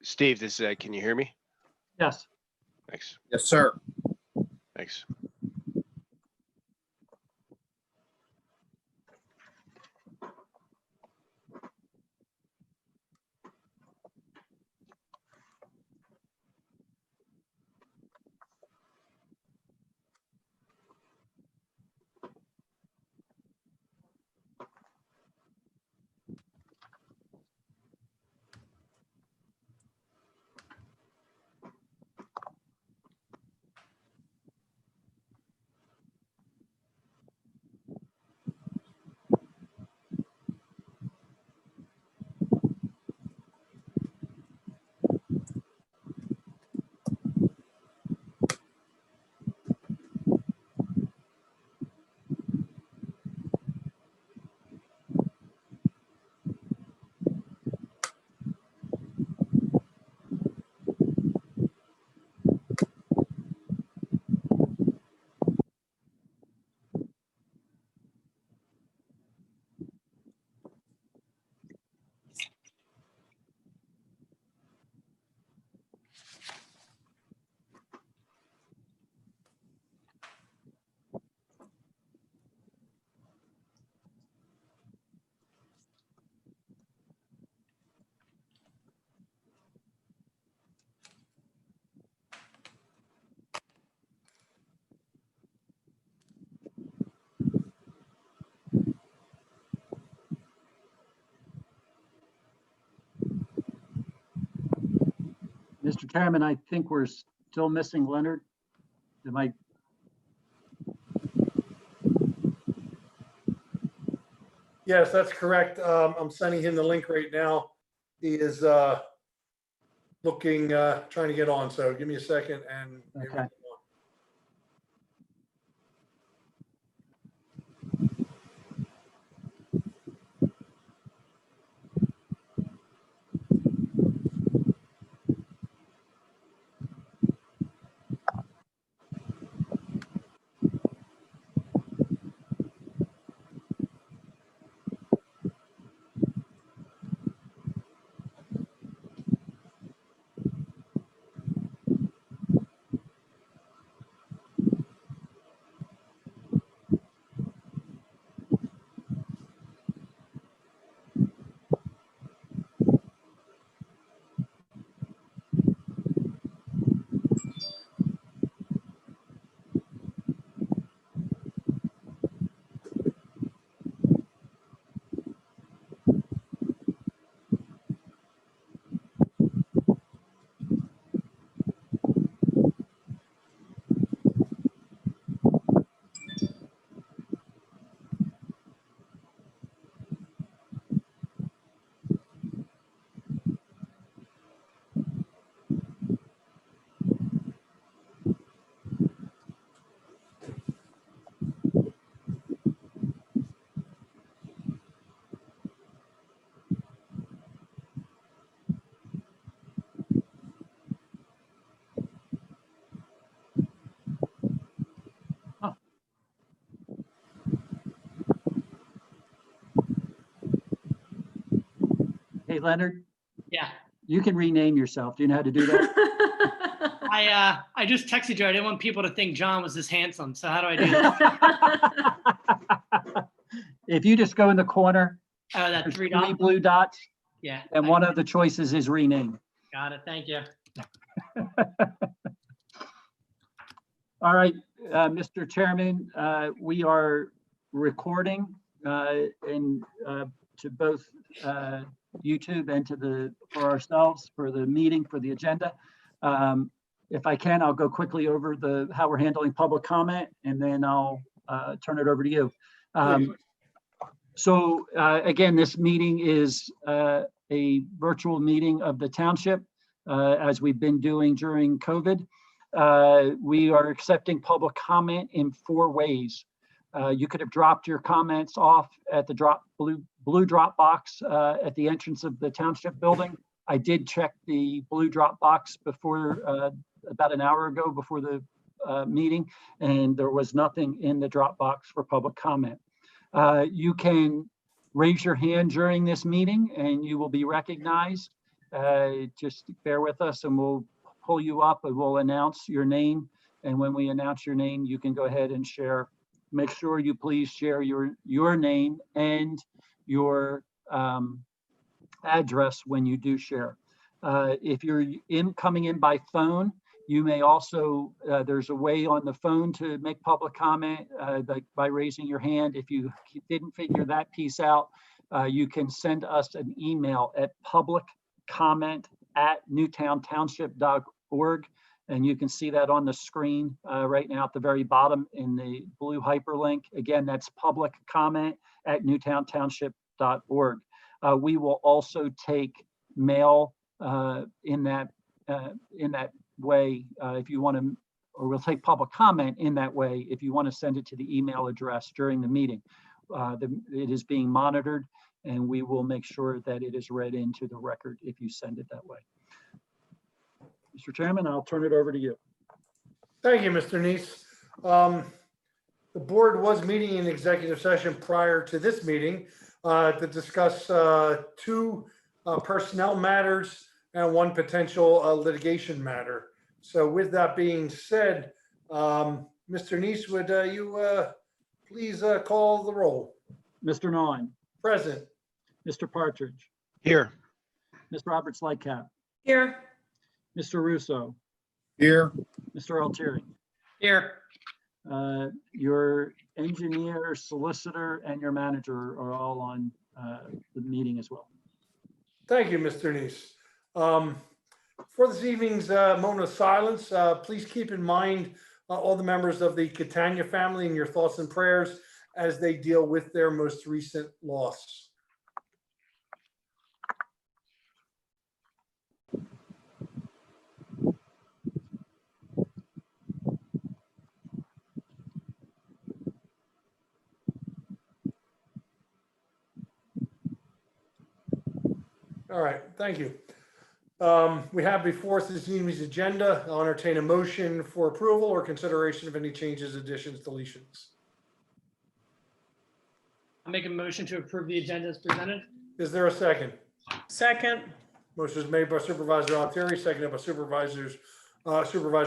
Steve, this is, can you hear me? Yes. Thanks. Yes, sir. Thanks. Mr. Chairman, I think we're still missing Leonard. Am I? Yes, that's correct. I'm sending him the link right now. He is looking, trying to get on. So give me a second and. Okay. Hey, Leonard, Yeah. you can rename yourself. Do you know how to do that? I just texted you. I didn't want people to think John was this handsome. So how do I do that? If you just go in the corner, Oh, that there's three three dots. blue dots, Yeah. and one of the choices is rename. Got it. Thank you. All right, Mr. Chairman, we are recording and to both YouTube and for ourselves for the meeting, for the agenda. If I can, I'll go quickly over how we're handling public comment, and then I'll turn it over to you. So again, this meeting is a virtual meeting of the township, as we've been doing during COVID. We are accepting public comment in 4 ways. You could have dropped your comments off at the blue drop box at the entrance of the township building. I did check the blue drop box before about an hour ago before the meeting, and there was nothing in the drop box for public comment. You can raise your hand during this meeting and you will be recognized. Just bear with us and we'll pull you up and we'll announce your name. And when we announce your name, you can go ahead and share. Make sure you please share your name and your address when you do share. If you're coming in by phone, you may also, there's a way on the phone to make public comment by raising your hand. If you didn't figure that piece out, you can send us an email at publiccomment@newtowntownship.org. And you can see that on the screen right now at the very bottom in the blue hyperlink. Again, that's publiccomment@newtowntownship.org. We will also take mail in that way if you want to, or we'll take public comment in that way if you want to send it to the email address during the meeting. It is being monitored and we will make sure that it is read into the record if you send it that way. Mr. Chairman, I'll turn it over to you. Thank you, Mr. Neese. The board was meeting in executive session prior to this meeting to discuss two personnel matters and one potential litigation matter. So with that being said, Mr. Neese, would you please call the roll? Mr. Nawn, Present. Mr. Partridge, Here. Ms. Roberts Lightcap, Here. Mr. Russo, Here. Mr. Altieri. Here. Your engineer, solicitor, and your manager are all on the meeting as well. Thank you, Mr. Neese. For this evening's moment of silence, please keep in mind all the members of the Catania family and your thoughts and prayers as they deal with their most recent loss. All right, thank you. We have before us this evening's agenda. I'll entertain a motion for approval or consideration of any changes, additions, deletions. I'll make a motion to approve the agenda as presented. Is there a second? Second. Motion is made by Supervisor Altieri, seconded by Supervisor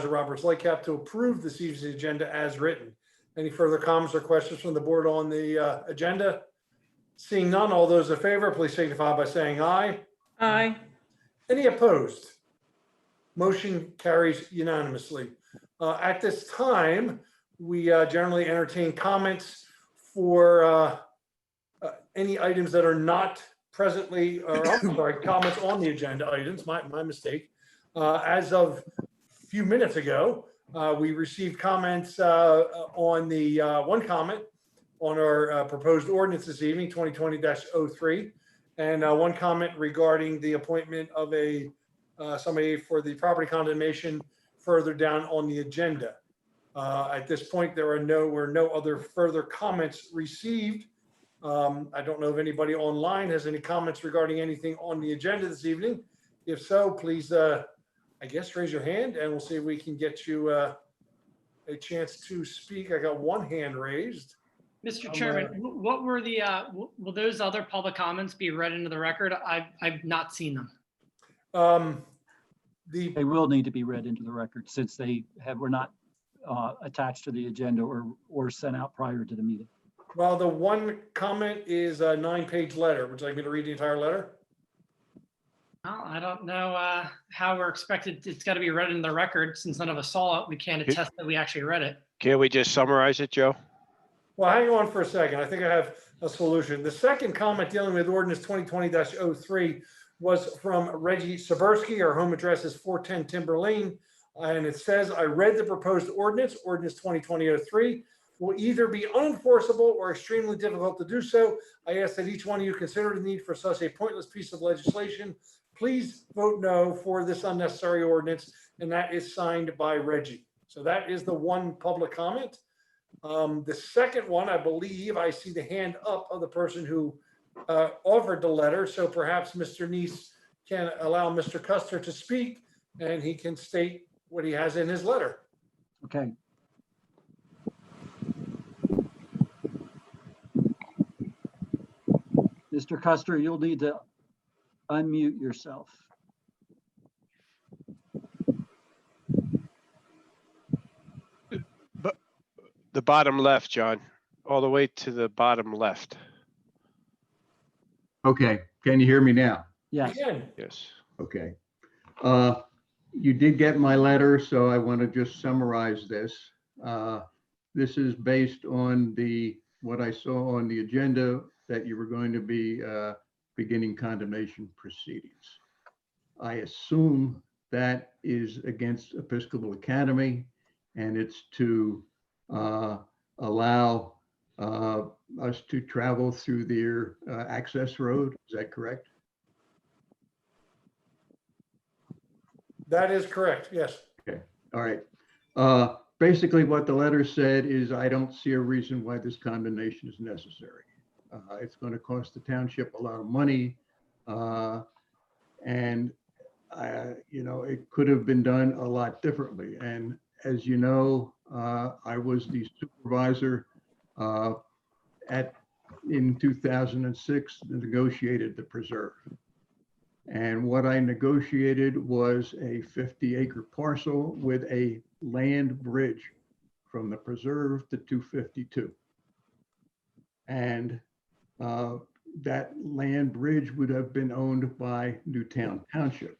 Roberts Lightcap to approve this evening's agenda as written. Any further comments or questions from the board on the agenda? Seeing none, all those in favor, please signify by saying aye. Aye. Any opposed? Motion carries unanimously. At this time, we generally entertain comments for any items that are not presently, or I'm sorry, comments on the agenda items, my mistake. As of a few minutes ago, we received comments on the one comment on our proposed ordinance this evening, 2020-03. And one comment regarding the appointment of somebody for the property condemnation further down on the agenda. At this point, there were no other further comments received. I don't know if anybody online has any comments regarding anything on the agenda this evening. If so, please, I guess, raise your hand and we'll see if we can get you a chance to speak. I got one hand raised. Mr. Chairman, what were the, will those other public comments be read into the record? I've not seen them. They will need to be read into the record since were not attached to the agenda or sent out prior to the meeting. Well, the one comment is a 9-page letter. Would you like me to read the entire letter? Well, I don't know how we're expected, it's got to be read into the record. Since none of us saw it, we can't attest that we actually read it. Can't we just summarize it, Joe? Well, hang on for a second. I think I have a solution. The second comment dealing with ordinance 2020-03 was from Reggie Siberski. Our home address is 410 Timber Lane. And it says, I read the proposed ordinance 2020-03, will either be unenforceable or extremely difficult to do so. I ask that each one of you consider the need for such a pointless piece of legislation. Please vote no for this unnecessary ordinance. And that is signed by Reggie. So that is the one public comment. The second one, I believe I see the hand up of the person who offered the letter. So perhaps Mr. Neese can allow Mr. Custer to speak and he can state what he has in his letter. Okay. Mr. Custer, you'll need to unmute yourself. The bottom left, John, all the way to the bottom left. Okay, can you hear me now? Yes. Again, Yes. Okay. You did get my letter, so I want to just summarize this. This is based on what I saw on the agenda that you were going to be beginning condemnation proceedings. I assume that is against Episcopal Academy, and it's to allow us to travel through their access road. Is that correct? that is correct, yes. All right. Basically, what the letter said is I don't see a reason why this condemnation is necessary. It's going to cost the township a lot of money. And it could have been done a lot differently. And as you know, I was the supervisor in 2006, negotiated the preserve. And what I negotiated was a 50-acre parcel with a land bridge from the preserve to 252. And that land bridge would have been owned by Newtown Township.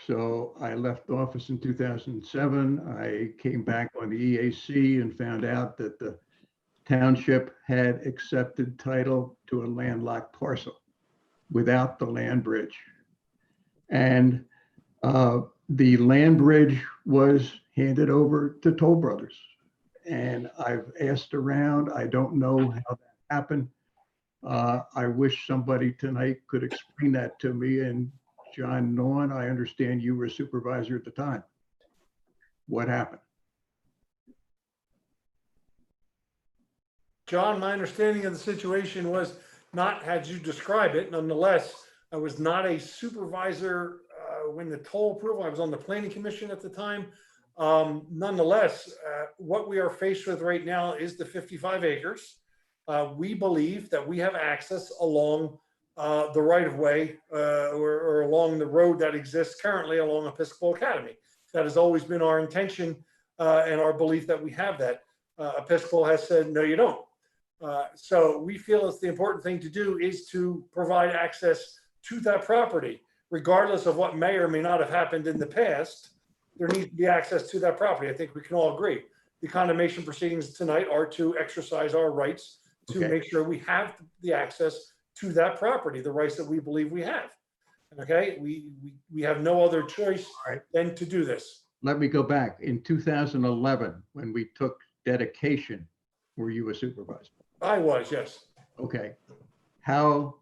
So I left office in 2007. I came back on the EAC and found out that the township had accepted title to a landlocked parcel without the land bridge. And the land bridge was handed over to Toll Brothers. And I've asked around, I don't know how that happened. I wish somebody tonight could explain that to me. And John Nawn, I understand you were supervisor at the time. What happened? John, my understanding of the situation was not as you describe it. Nonetheless, I was not a supervisor when the toll approval, I was on the planning commission at the time. Nonetheless, what we are faced with right now is the 55 acres. We believe that we have access along the right of way or along the road that exists currently along Episcopal Academy. That has always been our intention and our belief that we have that. Episcopal has said, no, you don't. So we feel it's the important thing to do is to provide access to that property, regardless of what may or may not have happened in the past. There needs to be access to that property. I think we can all agree. The condemnation proceedings tonight are to exercise our rights to Okay. make sure we have the access to that property, the rights that we believe we have. Okay, we have no other choice right. than to do this. Let me go back. In 2011, when we took dedication, were you a supervisor? I was, yes. Okay. How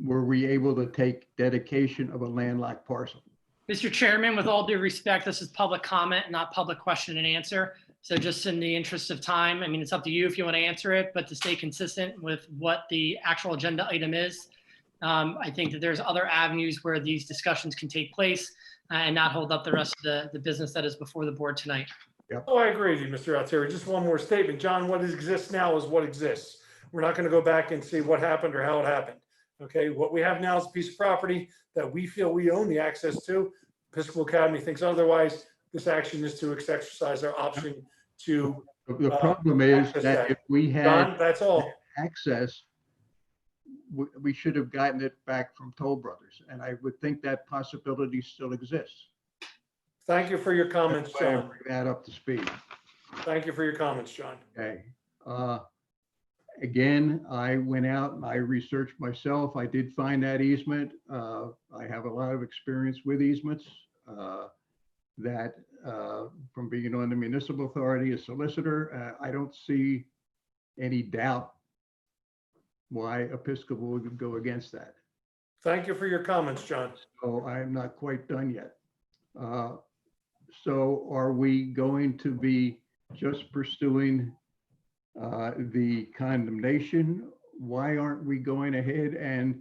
were we able to take dedication of a landlocked parcel? Mr. Chairman, with all due respect, this is public comment, not public question and answer. So just in the interest of time, I mean, it's up to you if you want to answer it, but to stay consistent with what the actual agenda item is, I think that there's other avenues where these discussions can take place and not hold up the rest of the business that is before the board tonight. Oh, I agree with you, Mr. Altieri. Just one more statement. John, what exists now is what exists. We're not going to go back and see what happened or how it happened. Okay, what we have now is a piece of property that we feel we own the access to. Episcopal Academy thinks otherwise. This action is to exercise our option to. The problem is access that that. if we John, had that's all. access, we should have gotten it back from Toll Brothers. And I would think that possibility still exists. Thank you for your comments, That's why I John. bring that up to speed. Thank you for your comments, John. Okay. Again, I went out and I researched myself. I did find that easement. I have a lot of experience with easements from being on the municipal authority as solicitor, I don't see any doubt why Episcopal would go against that. Thank you for your comments, John. So I'm not quite done yet. So are we going to be just pursuing the condemnation? Why aren't we going ahead and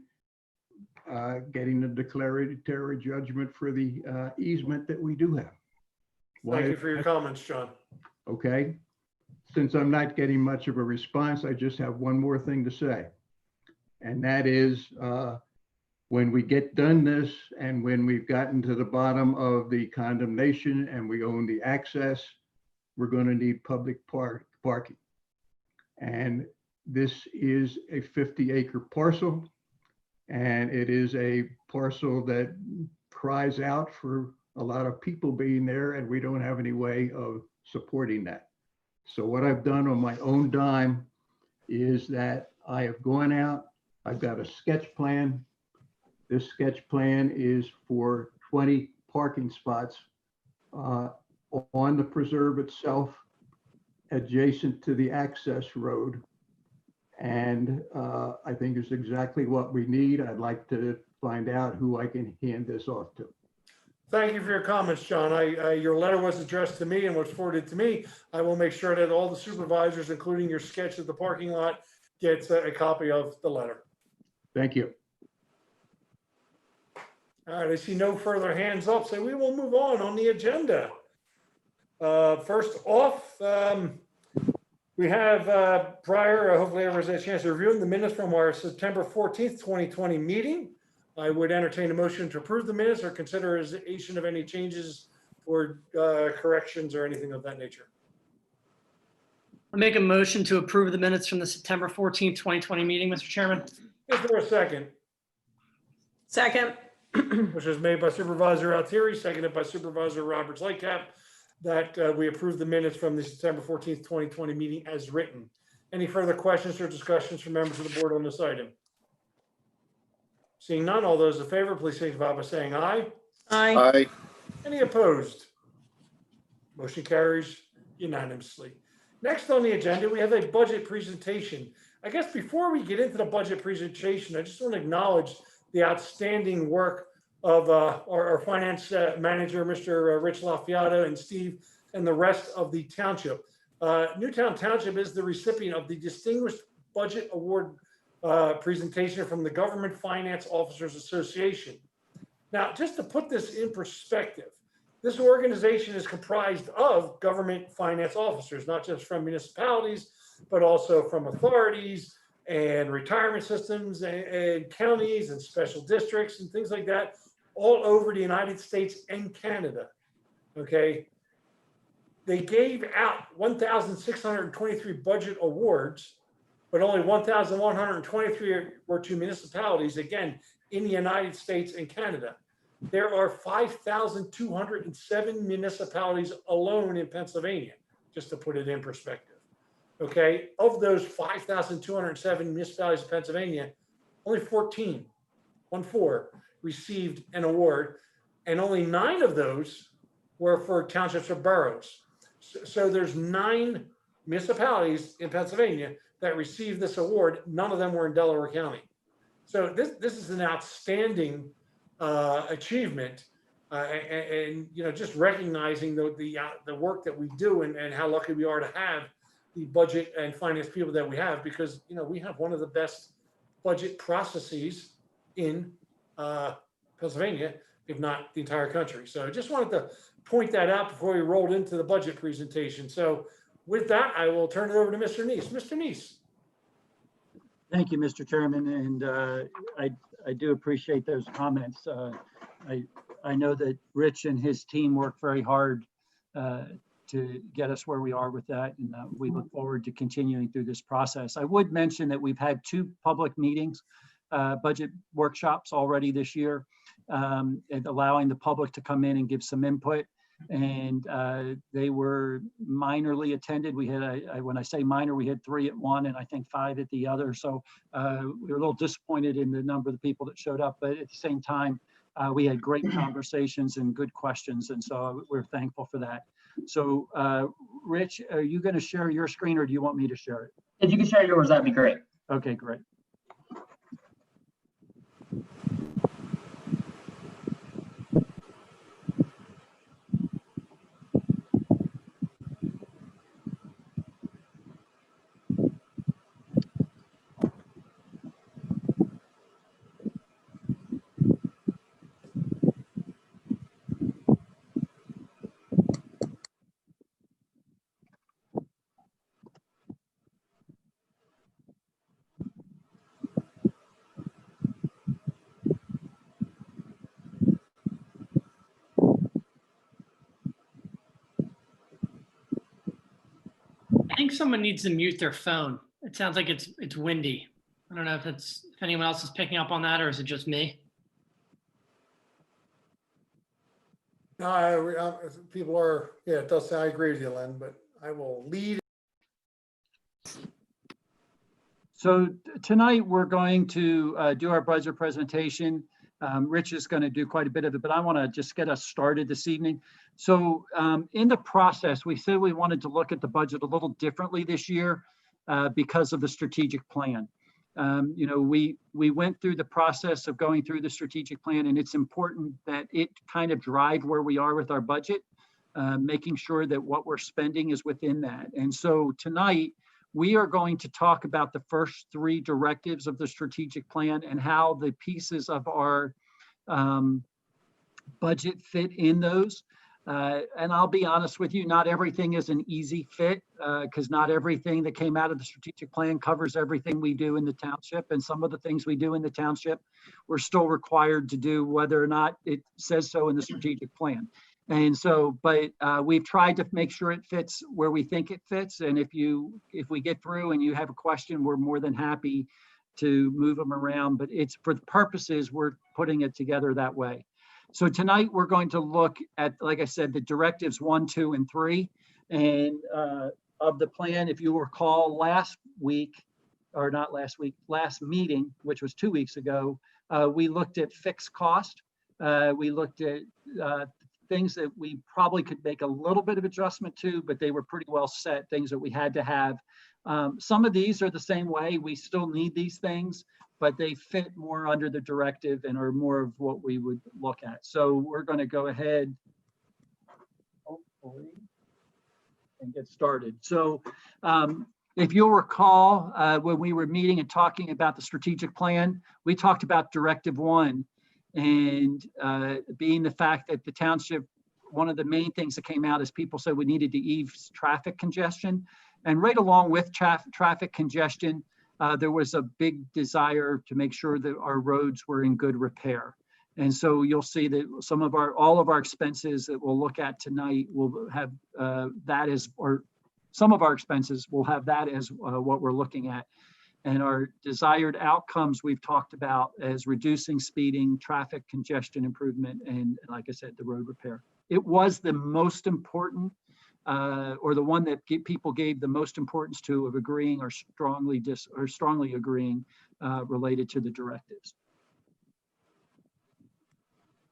getting a declaratory judgment for the easement that we do have? Thank you for your comments, John. Okay. Since I'm not getting much of a response, I just have one more thing to say. And that is, when we get done this and when we've gotten to the bottom of the condemnation and we own the access, we're going to need public parking. And this is a 50-acre parcel, and it is a parcel that cries out for a lot of people being there, and we don't have any way of supporting that. So what I've done on my own dime is that I have gone out, I've got a sketch plan. This sketch plan is for 20 parking spots on the preserve itself, adjacent to the access road. And I think it's exactly what we need. I'd like to find out who I can hand this off to. Thank you for your comments, John. Your letter was addressed to me and was forwarded to me. I will make sure that all the supervisors, including your sketch of the parking lot, gets a copy of the letter. Thank you. All right, I see no further hands up, so we will move on the agenda. First off, we have prior, hopefully everyone's had a chance to review the minutes from our September 14th, 2020 meeting. I would entertain a motion to approve the minutes or consideration of any changes or corrections or anything of that nature. I'll make a motion to approve the minutes from the September 14th, 2020 meeting, Mr. Chairman. Is there a second? Second. Which was made by Supervisor Altieri, seconded by Supervisor Roberts Lightcap, that we approve the minutes from the September 14th, 2020 meeting as written. Any further questions or discussions from members of the board on this item? Seeing none, all those in favor, please signify by saying aye. Aye. Aye. Any opposed? Motion carries unanimously. Next on the agenda, we have a budget presentation. I guess before we get into the budget presentation, I just want to acknowledge the outstanding work of our finance manager, Mr. Rich Lafayette, and Steve, and the rest of the township. Newtown Township is the recipient of the Distinguished Budget Award presentation from the Government Finance Officers Association. Now, just to put this in perspective, this organization is comprised of government finance officers, not just from municipalities, but also from authorities and retirement systems and counties and special districts and things like that, all over the United States and Canada. Okay. They gave out 1,623 budget awards, but only 1,123 were to municipalities, again, in the United States and Canada. There are 5,207 municipalities alone in Pennsylvania, just to put it in perspective. Okay, of those 5,207 municipalities in Pennsylvania, only 14 received an award, and only 9 of those were for townships or boroughs. So there's 9 municipalities in Pennsylvania that received this award. None of them were in Delaware County. So this is an outstanding achievement, and you know, just recognizing the work that we do and how lucky we are to have the budget and finance people that we have, because you know, we have one of the best budget processes in Pennsylvania, if not the entire country. So I just wanted to point that out before we rolled into the budget presentation. So with that, I will turn it over to Mr. Neese. Mr. Neese. Thank you, Mr. Chairman, and I do appreciate those comments. I know that Rich and his team worked very hard to get us where we are with that, and we look forward to continuing through this process. I would mention that we've had 2 public meetings, budget workshops already this year, and allowing the public to come in and give some input. And they were minorly attended. We had, when I say minor, we had 3 at one and I think 5 at the other. So we were a little disappointed in the number of the people that showed up, but at the same time, we had great conversations and good questions. And so we're thankful for that. So Rich, are you going to share your screen or do you want me to share it? If you can share yours, that'd be great. Okay, great. think someone needs to mute their phone. It sounds like it's windy. I don't know if anyone else is picking up on that, or is it just me? No, people are, yeah, it does, I agree with you, Len, but I will lead. So tonight, we're going to do our budget presentation. Rich is going to do quite a bit of it, but I want to just get us started this evening. So in the process, we said we wanted to look at the budget a little differently this year because of the strategic plan. You know, we went through the process of going through the strategic plan, and it's important that it kind of drive where we are with our budget, making sure that what we're spending is within that. And so tonight, we are going to talk about the first 3 directives of the strategic plan and how the pieces of our budget fit in those. And I'll be honest with you, not everything is an easy fit because not everything that came out of the strategic plan covers everything we do in the township. And some of the things we do in the township, we're still required to do whether or not it says so in the strategic plan. And so, but we've tried to make sure it fits where we think it fits. And if we get through and you have a question, we're more than happy to move them around. But it's for the purposes, we're putting it together that way. So tonight we're going to look at, like I said, the directives 1, 2, and 3, and of the plan. If you recall last week, or not last week, last meeting, which was 2 weeks ago, we looked at fixed cost. We looked at things that we probably could make a little bit of adjustment to, but they were pretty well set, things that we had to have. Some of these are the same way. We still need these things, but they fit more under the directive and are more of what we would look at. So we're going to go ahead, hopefully, and get started. So if you'll recall, when we were meeting and talking about the strategic plan, we talked about Directive 1 and being the fact that the township, one of the main things that came out is people said we needed to ease traffic congestion. And right along with traffic congestion, there was a big desire to make sure that our roads were in good repair. And so you'll see that all of our expenses that we'll look at tonight will have that as, or some of our expenses will have that as what we're looking at. And our desired outcomes we've talked about as reducing speeding, traffic congestion improvement, and like I said, the road repair. It was the most important or the one that people gave the most importance to of agreeing or strongly agreeing related to the directives.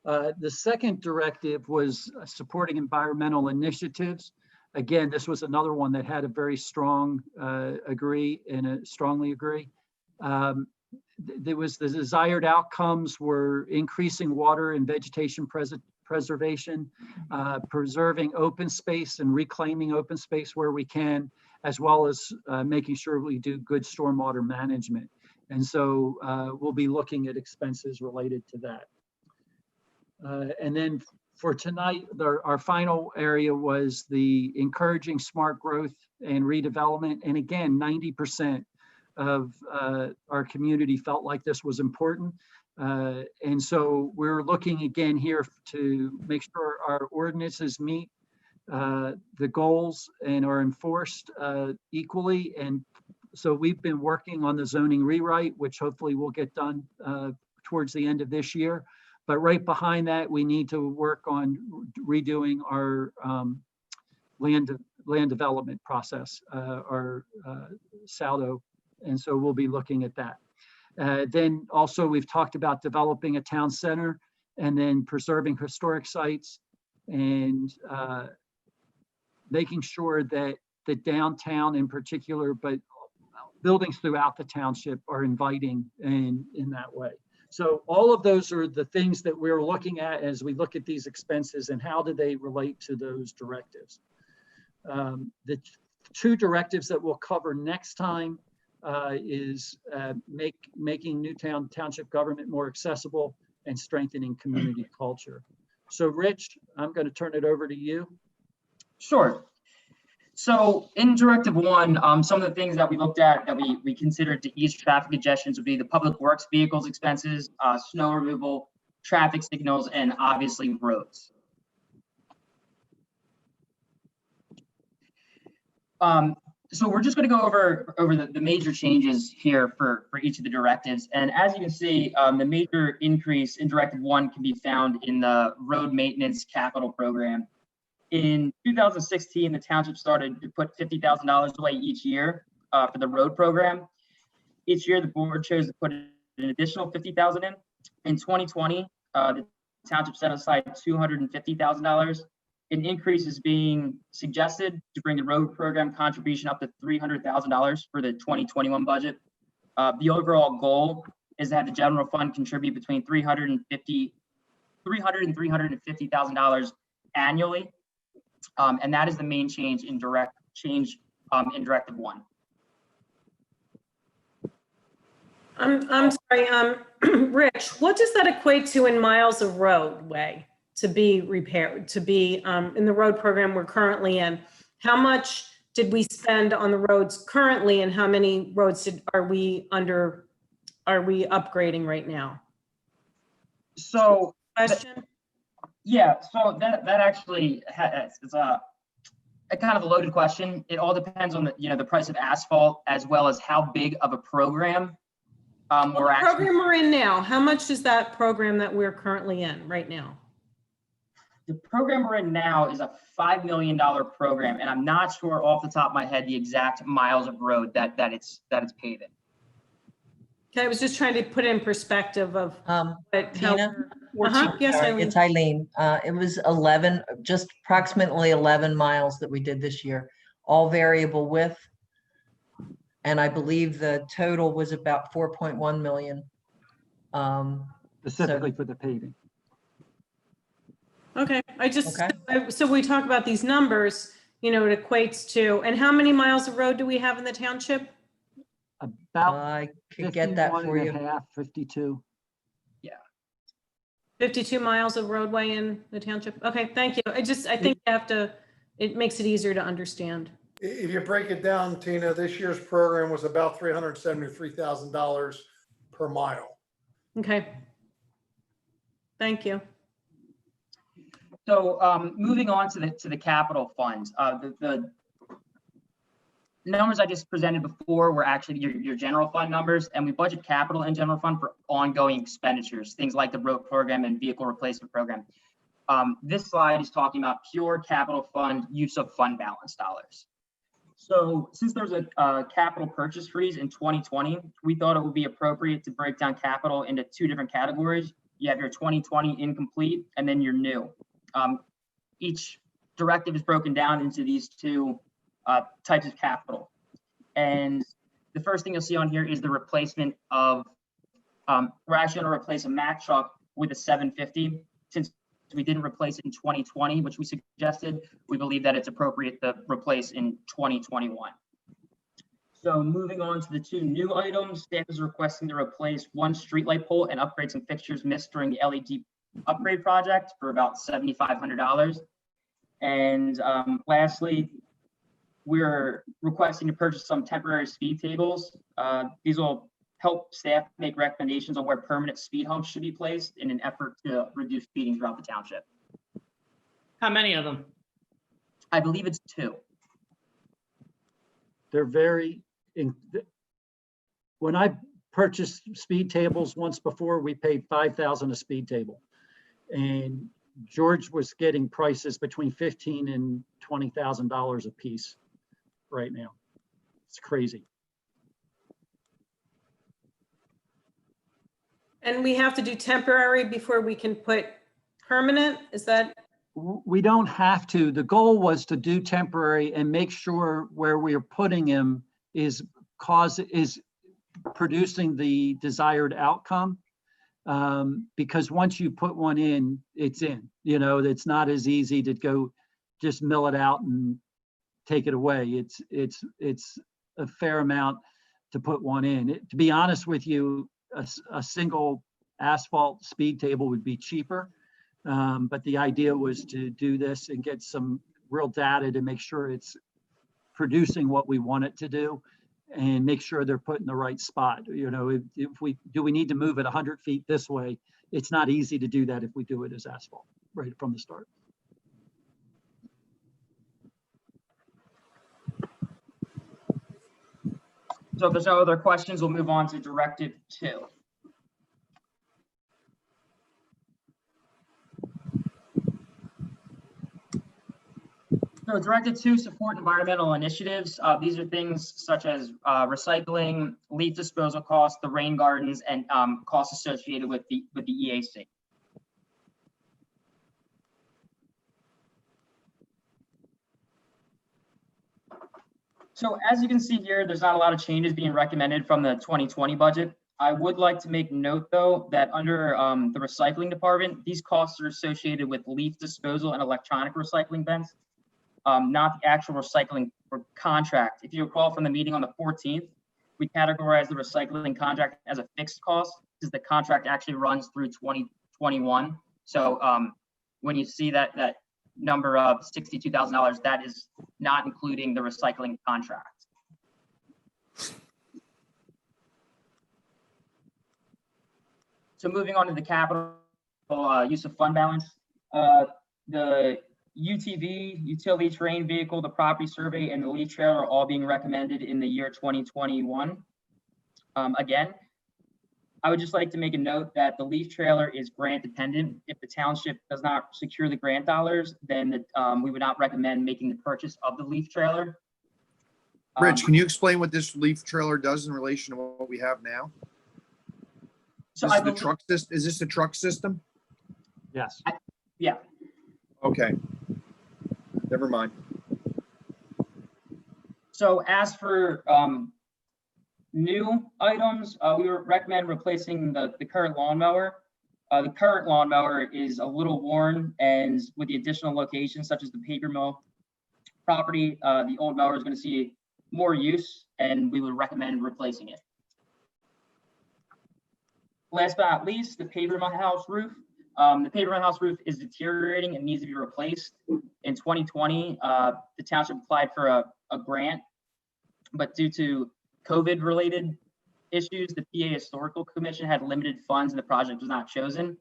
The second directive was supporting environmental initiatives. Again, this was another one that had a very strong strongly agree. There was the desired outcomes were increasing water and vegetation preservation, preserving open space and reclaiming open space where we can, as well as making sure we do good stormwater management. And so we'll be looking at expenses related to that. And then for tonight, our final area was the encouraging smart growth and redevelopment. And again, 90% of our community felt like this was important. And so we're looking again here to make sure our ordinances meet the goals and are enforced equally. And so we've been working on the zoning rewrite, which hopefully will get done towards the end of this year. But right behind that, we need to work on redoing our land development process, our SALDO. And so we'll be looking at that. Then also we've talked about developing a town center and then preserving historic sites and making sure that the downtown in particular, but buildings throughout the township are inviting in that way. So all of those are the things that we're looking at as we look at these expenses and how do they relate to those directives. The 2 directives that we'll cover next time is making Newtown Township government more accessible and strengthening community culture. So Rich, I'm going to turn it over to you. Sure. So in Directive 1, some of the things that we looked at that we considered to ease traffic congestions would be the public works vehicles expenses, snow removal, traffic signals, and obviously roads. So we're just going to go over the major changes here for each of the directives. And as you can see, the major increase in Directive 1 can be found in the road maintenance capital program. In 2016, the township started to put $50,000 away each year for the road program. Each year, the board chose to put an additional $50,000 in. In 2020, the township set aside $250,000. An increase is being suggested to bring the road program contribution up to $300,000 for the 2021 budget. The overall goal is to have the general fund contribute between $300,000 and $350,000 annually. And that is the main change in Directive 1. I'm sorry, Rich, what does that equate to in miles of roadway to be repaired, to be in the road program we're currently in? How much did we spend on the roads currently, and how many roads are we upgrading right now? So, Question? yeah, so that actually is a kind of a loaded question. It all depends on the price of asphalt, as well as how big of a program Well, the program we're in now, how much is that program that we're currently in right now? The program we're in now is a $5 million program, and I'm not sure off the top of my head the exact miles of road that it's paving. Okay, I was just trying to put it in perspective of Tina? Yes, Sorry, Eileen. it's Eileen. It was 11, just approximately 11 miles that we did this year, all variable width. And I believe the total was about 4.1 million. Specifically for the paving. Okay, Okay. so we talk about these numbers, it equates to, and how many miles of road do we have in the township? About I could get that 51 for and you. a half, 52. 52 miles of roadway in the township? Okay, thank you. I think you have to, it makes it easier to understand. If you break it down, Tina, this year's program was about $373,000 per mile. Okay. Thank you. So moving on to the capital funds, the numbers I just presented before were actually your general fund numbers, and we budget capital and general fund for ongoing expenditures, things like the road program and vehicle replacement program. This slide is talking about pure capital fund use of fund balance dollars. So since there's a capital purchase freeze in 2020, we thought it would be appropriate to break down capital into two different categories. You have your 2020 incomplete and then your new. Each directive is broken down into these two types of capital. And the first thing you'll see on here is the replacement of, we're actually going to replace a Mack truck with a 750. Since we didn't replace it in 2020, which we suggested, we believe that it's appropriate to replace in 2021. So moving on to the two new items, staff is requesting to replace one streetlight pole and upgrade some fixtures missed during the LED upgrade project for about $7,500. And lastly, we're requesting to purchase some temporary speed tables. These will help staff make recommendations on where permanent speed humps should be placed in an effort to reduce speeding throughout the township. How many of them? I believe it's 2. They're when I purchased speed tables once before, we paid $5,000 a speed table. And George was getting prices between $15,000 and $20,000 a piece right now. It's crazy. And we have to do temporary before we can put permanent? Is that? We don't have to. The goal was to do temporary and make sure where we are putting him is producing the desired outcome. Because once you put one in, it's in. It's not as easy to go just mill it out and take it away. It's a fair amount to put one in. To be honest with you, a single asphalt speed table would be cheaper. But the idea was to do this and get some real data to make sure it's producing what we want it to do and make sure they're put in the right spot. If we need to move it 100 feet this way, it's not easy to do that if we do it as asphalt right from the start. So if there's no other questions, we'll move on to Directive 2. So Directive 2, support environmental initiatives. These are things such as recycling, leaf disposal costs, the rain gardens, and costs associated with the EAC. So as you can see here, there's not a lot of changes being recommended from the 2020 budget. I would like to make note, though, that under the recycling department, these costs are associated with leaf disposal and electronic recycling bins, not the actual recycling contract. If you recall from the meeting on the 14th, we categorized the recycling contract as a fixed cost because the contract actually runs through 2021. So when you see that number of $62,000, that is not including the recycling contract. So moving on to the capital use of fund balance, the UTV, utility terrain vehicle, the property survey, and the leaf trailer are all being recommended in the year 2021. Again, I would just like to make a note that the leaf trailer is grant dependent. If the township does not secure the grant dollars, then we would not recommend making the purchase of the leaf trailer. Rich, can you explain what this leaf trailer does in relation to what we have now? So Is this the truck system? Yes. Yeah. Okay. Never mind. So as for new items, we would recommend replacing the current lawnmower. The current lawnmower is a little worn, and with the additional locations such as the paper mill property, the old mower is going to see more use, and we would recommend replacing it. Last but not least, the paper mill house roof. The paper mill house roof is deteriorating and needs to be replaced. In 2020, the township applied for a grant, but due to COVID-related issues, the PA Historical Commission had limited funds and the project was not chosen.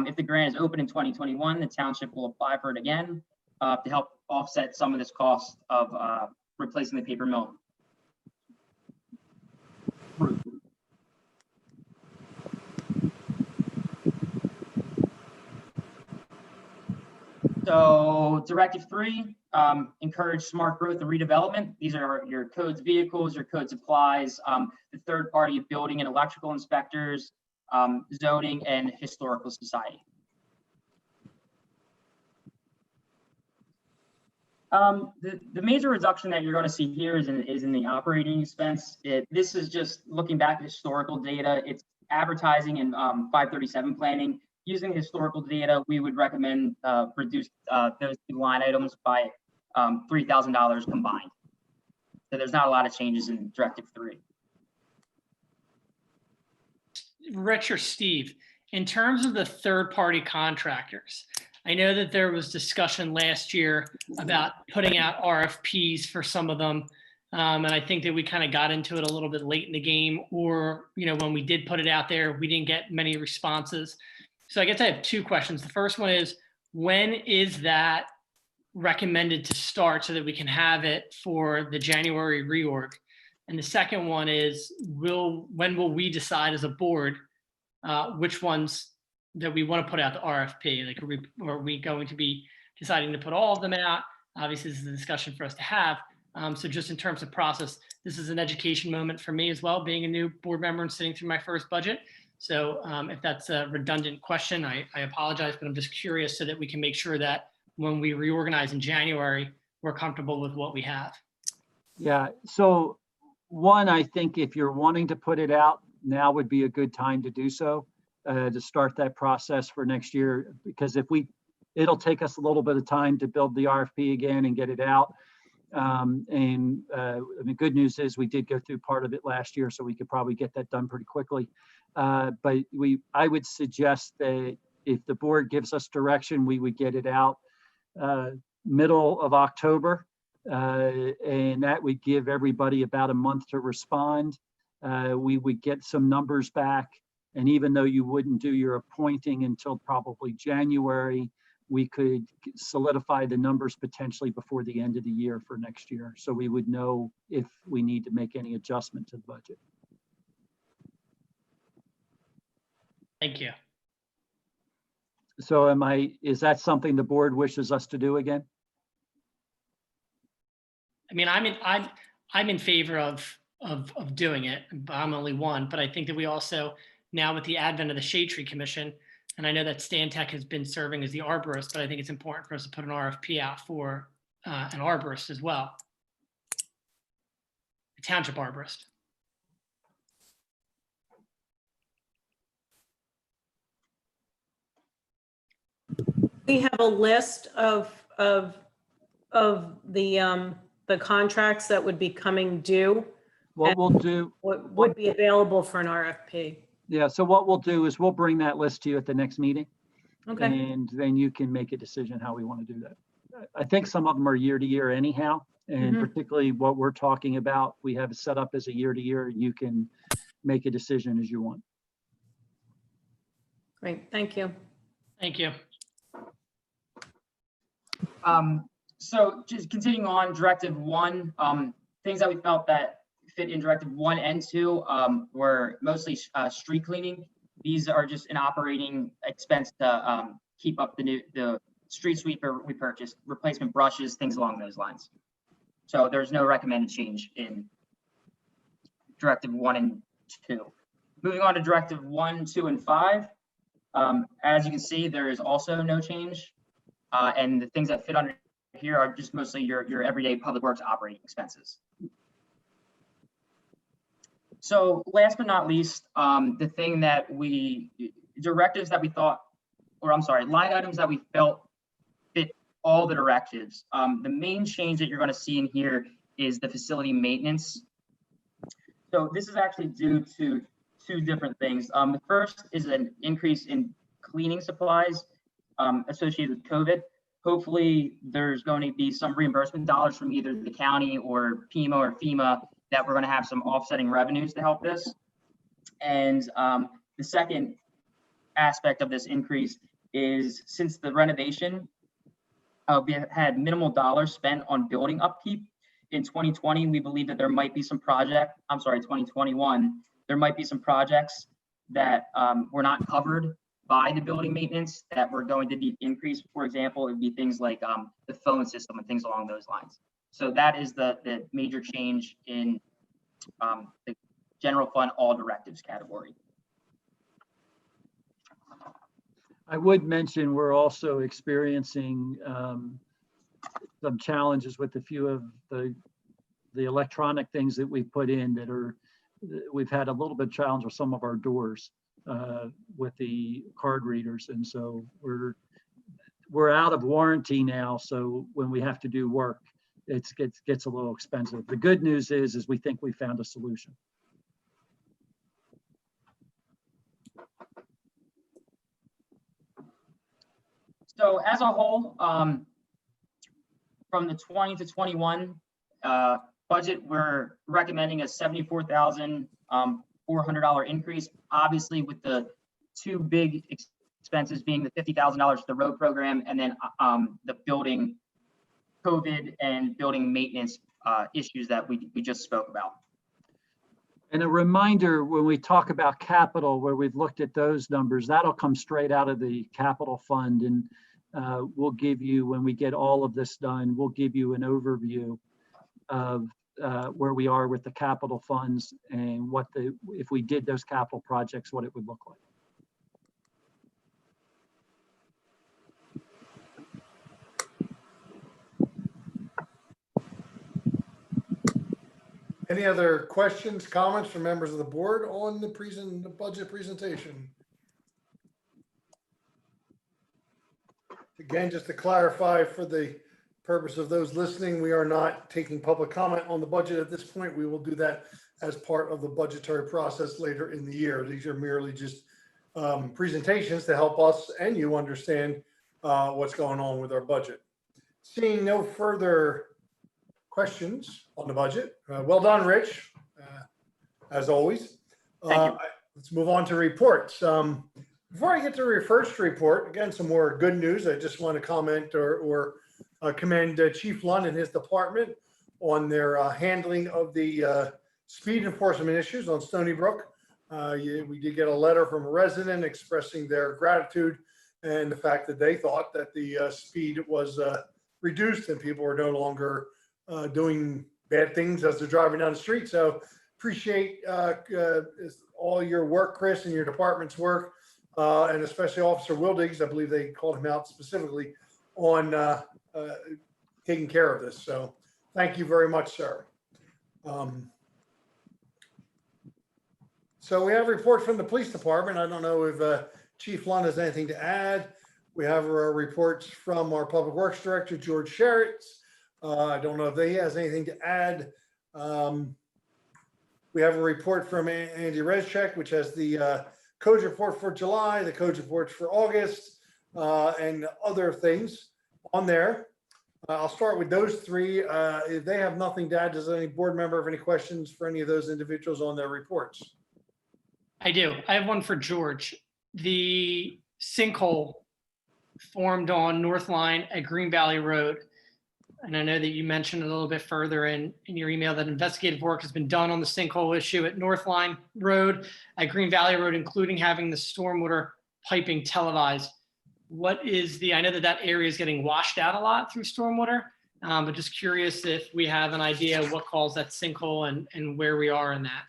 If the grant is open in 2021, the township will apply for it again to help offset some of this cost of replacing the paper mill roof. So Directive 3, encourage smart growth and redevelopment. These are your codes vehicles, your code supplies, the third party building and electrical inspectors, zoning, and historical society. The major reduction that you're going to see here is in the operating expense. This is just looking back at historical data. It's advertising and 537 planning. Using historical data, we would recommend reduce those two line items by $3,000 combined. So there's not a lot of changes in Directive 3. Rich or Steve, in terms of the third-party contractors, I know that there was discussion last year about putting out RFPs for some of them. And I think that we kind of got into it a little bit late in the game, or, when we did put it out there, we didn't get many responses. So I guess I have two questions. The first one is, when is that recommended to start so that we can have it for the January reorg? And the second one is, when will we decide as a board which ones that we want to put out the RFP? Like, are we going to be deciding to put all of them out? Obviously, this is a discussion for us to have. So just in terms of process, this is an education moment for me as well, being a new board member and sitting through my first budget. So if that's a redundant question, I apologize, but I'm just curious so that we can make sure that when we reorganize in January, we're comfortable with what we have. Yeah, so one, I think if you're wanting to put it out, now would be a good time to do so, to start that process for next year, because it'll take us a little bit of time to build the RFP again and get it out. The good news is we did go through part of it last year, so we could probably get that done pretty quickly. But I would suggest that if the board gives us direction, we would get it out middle of October, and that would give everybody about a month to respond. We would get some numbers back, and even though you wouldn't do your appointing until probably January, we could solidify the numbers potentially before the end of the year for next year. So we would know if we need to make any adjustment to the budget. Thank you. So is that something the board wishes us to do again? I mean, I'm in favor of doing it. I'm only one, but I think that we also, now with the advent of the Shade Tree Commission, and I know that Stan Tech has been serving as the arborist, but I think it's important for us to put an RFP out for an arborist as well. A township arborist. We have a list of the contracts that would be coming due, What we'll do, what would be available for an RFP. yeah, so what we'll do is we'll bring that list to you at the next meeting. Okay, And then you can make a decision how we want to do that. I think some of them are year to year anyhow, and Mhm. particularly what we're talking about, we have it set up as a year to year. You can make a decision as you want. great, thank you. Thank you. So just continuing on Directive 1, things that we felt that fit in Directive 1 and 2 were mostly street cleaning. These are just an operating expense to keep up the street sweeper we purchased, replacement brushes, things along those lines. So there's no recommended change in Directive 1 and 2. Moving on to Directive 1, 2, and 5. As you can see, there is also no change. And the things that fit under here are just mostly your everyday public works operating expenses. So last but not least, the thing that directives that we thought, or I'm sorry, line items that we felt fit all the directives. The main change that you're going to see in here is the facility maintenance. So this is actually due to two different things. The first is an increase in cleaning supplies associated with COVID. Hopefully there's going to be some reimbursement dollars from either the county or PEMA or FEMA that we're going to have some offsetting revenues to help this. And the second aspect of this increase is, since the renovation, we have had minimal dollars spent on building upkeep. In 2020, we believe that there might be some 2021, there might be some projects that were not covered by the building maintenance that were going to be increased. For example, it would be things like the phone system and things along those lines. So that is the major change in the general fund all directives category. I would mention we're also experiencing some challenges with a few of the electronic things that we put in we've had a little bit of challenge with some of our doors with the card readers. And so we're out of warranty now. So when we have to do work, it gets a little expensive. The good news is we think we found a solution. So as a whole, from the 20 to 21 budget, we're recommending a $74,400 increase. Obviously, with the two big expenses being the $50,000 for the road program, and then the building COVID and building maintenance issues that we just spoke about. And a reminder, when we talk about capital, where we've looked at those numbers, that'll come straight out of the capital fund. And we'll give you, when we get all of this done, we'll give you an overview of where we are with the capital funds and if we did those capital projects, what it would look like. Any other questions, comments from members of the board on the budget presentation? Again, just to clarify for the purpose of those listening, we are not taking public comment on the budget at this point. We will do that as part of the budgetary process later in the year. These are merely just presentations to help us and you understand what's going on with our budget. Seeing no further questions on the budget. Well done, Rich, as always. Thank you. Let's move on to reports. Before I get to the first report, again, some more good news. I just want to comment or commend Chief Lunn and his department on their handling of the speed enforcement issues on Stony Brook. We did get a letter from a resident expressing their gratitude and the fact that they thought that the speed was reduced and people were no longer doing bad things as they're driving down the street. So appreciate all your work, Chris, and your department's work. And especially Officer Wildiggs, I believe they called him out specifically on taking care of this. So thank you very much, sir. So we have a report from the police department. I don't know if Chief Lunn has anything to add. We have reports from our Public Works Director, George Sharretts. I don't know if he has anything to add. We have a report from Andy Rezchek, which has the codes report for July, the codes reports for August, and other things on there. I'll start with those three. If they have nothing to add, does any board member have any questions for any of those individuals on their reports? I do. I have one for George. The sinkhole formed on Northline at Green Valley Road. And I know that you mentioned a little bit further in your email that investigative work has been done on the sinkhole issue at Northline Road, at Green Valley Road, including having the stormwater piping televised. What is I know that that area is getting washed out a lot through stormwater, but just curious if we have an idea of what caused that sinkhole and where we are in that.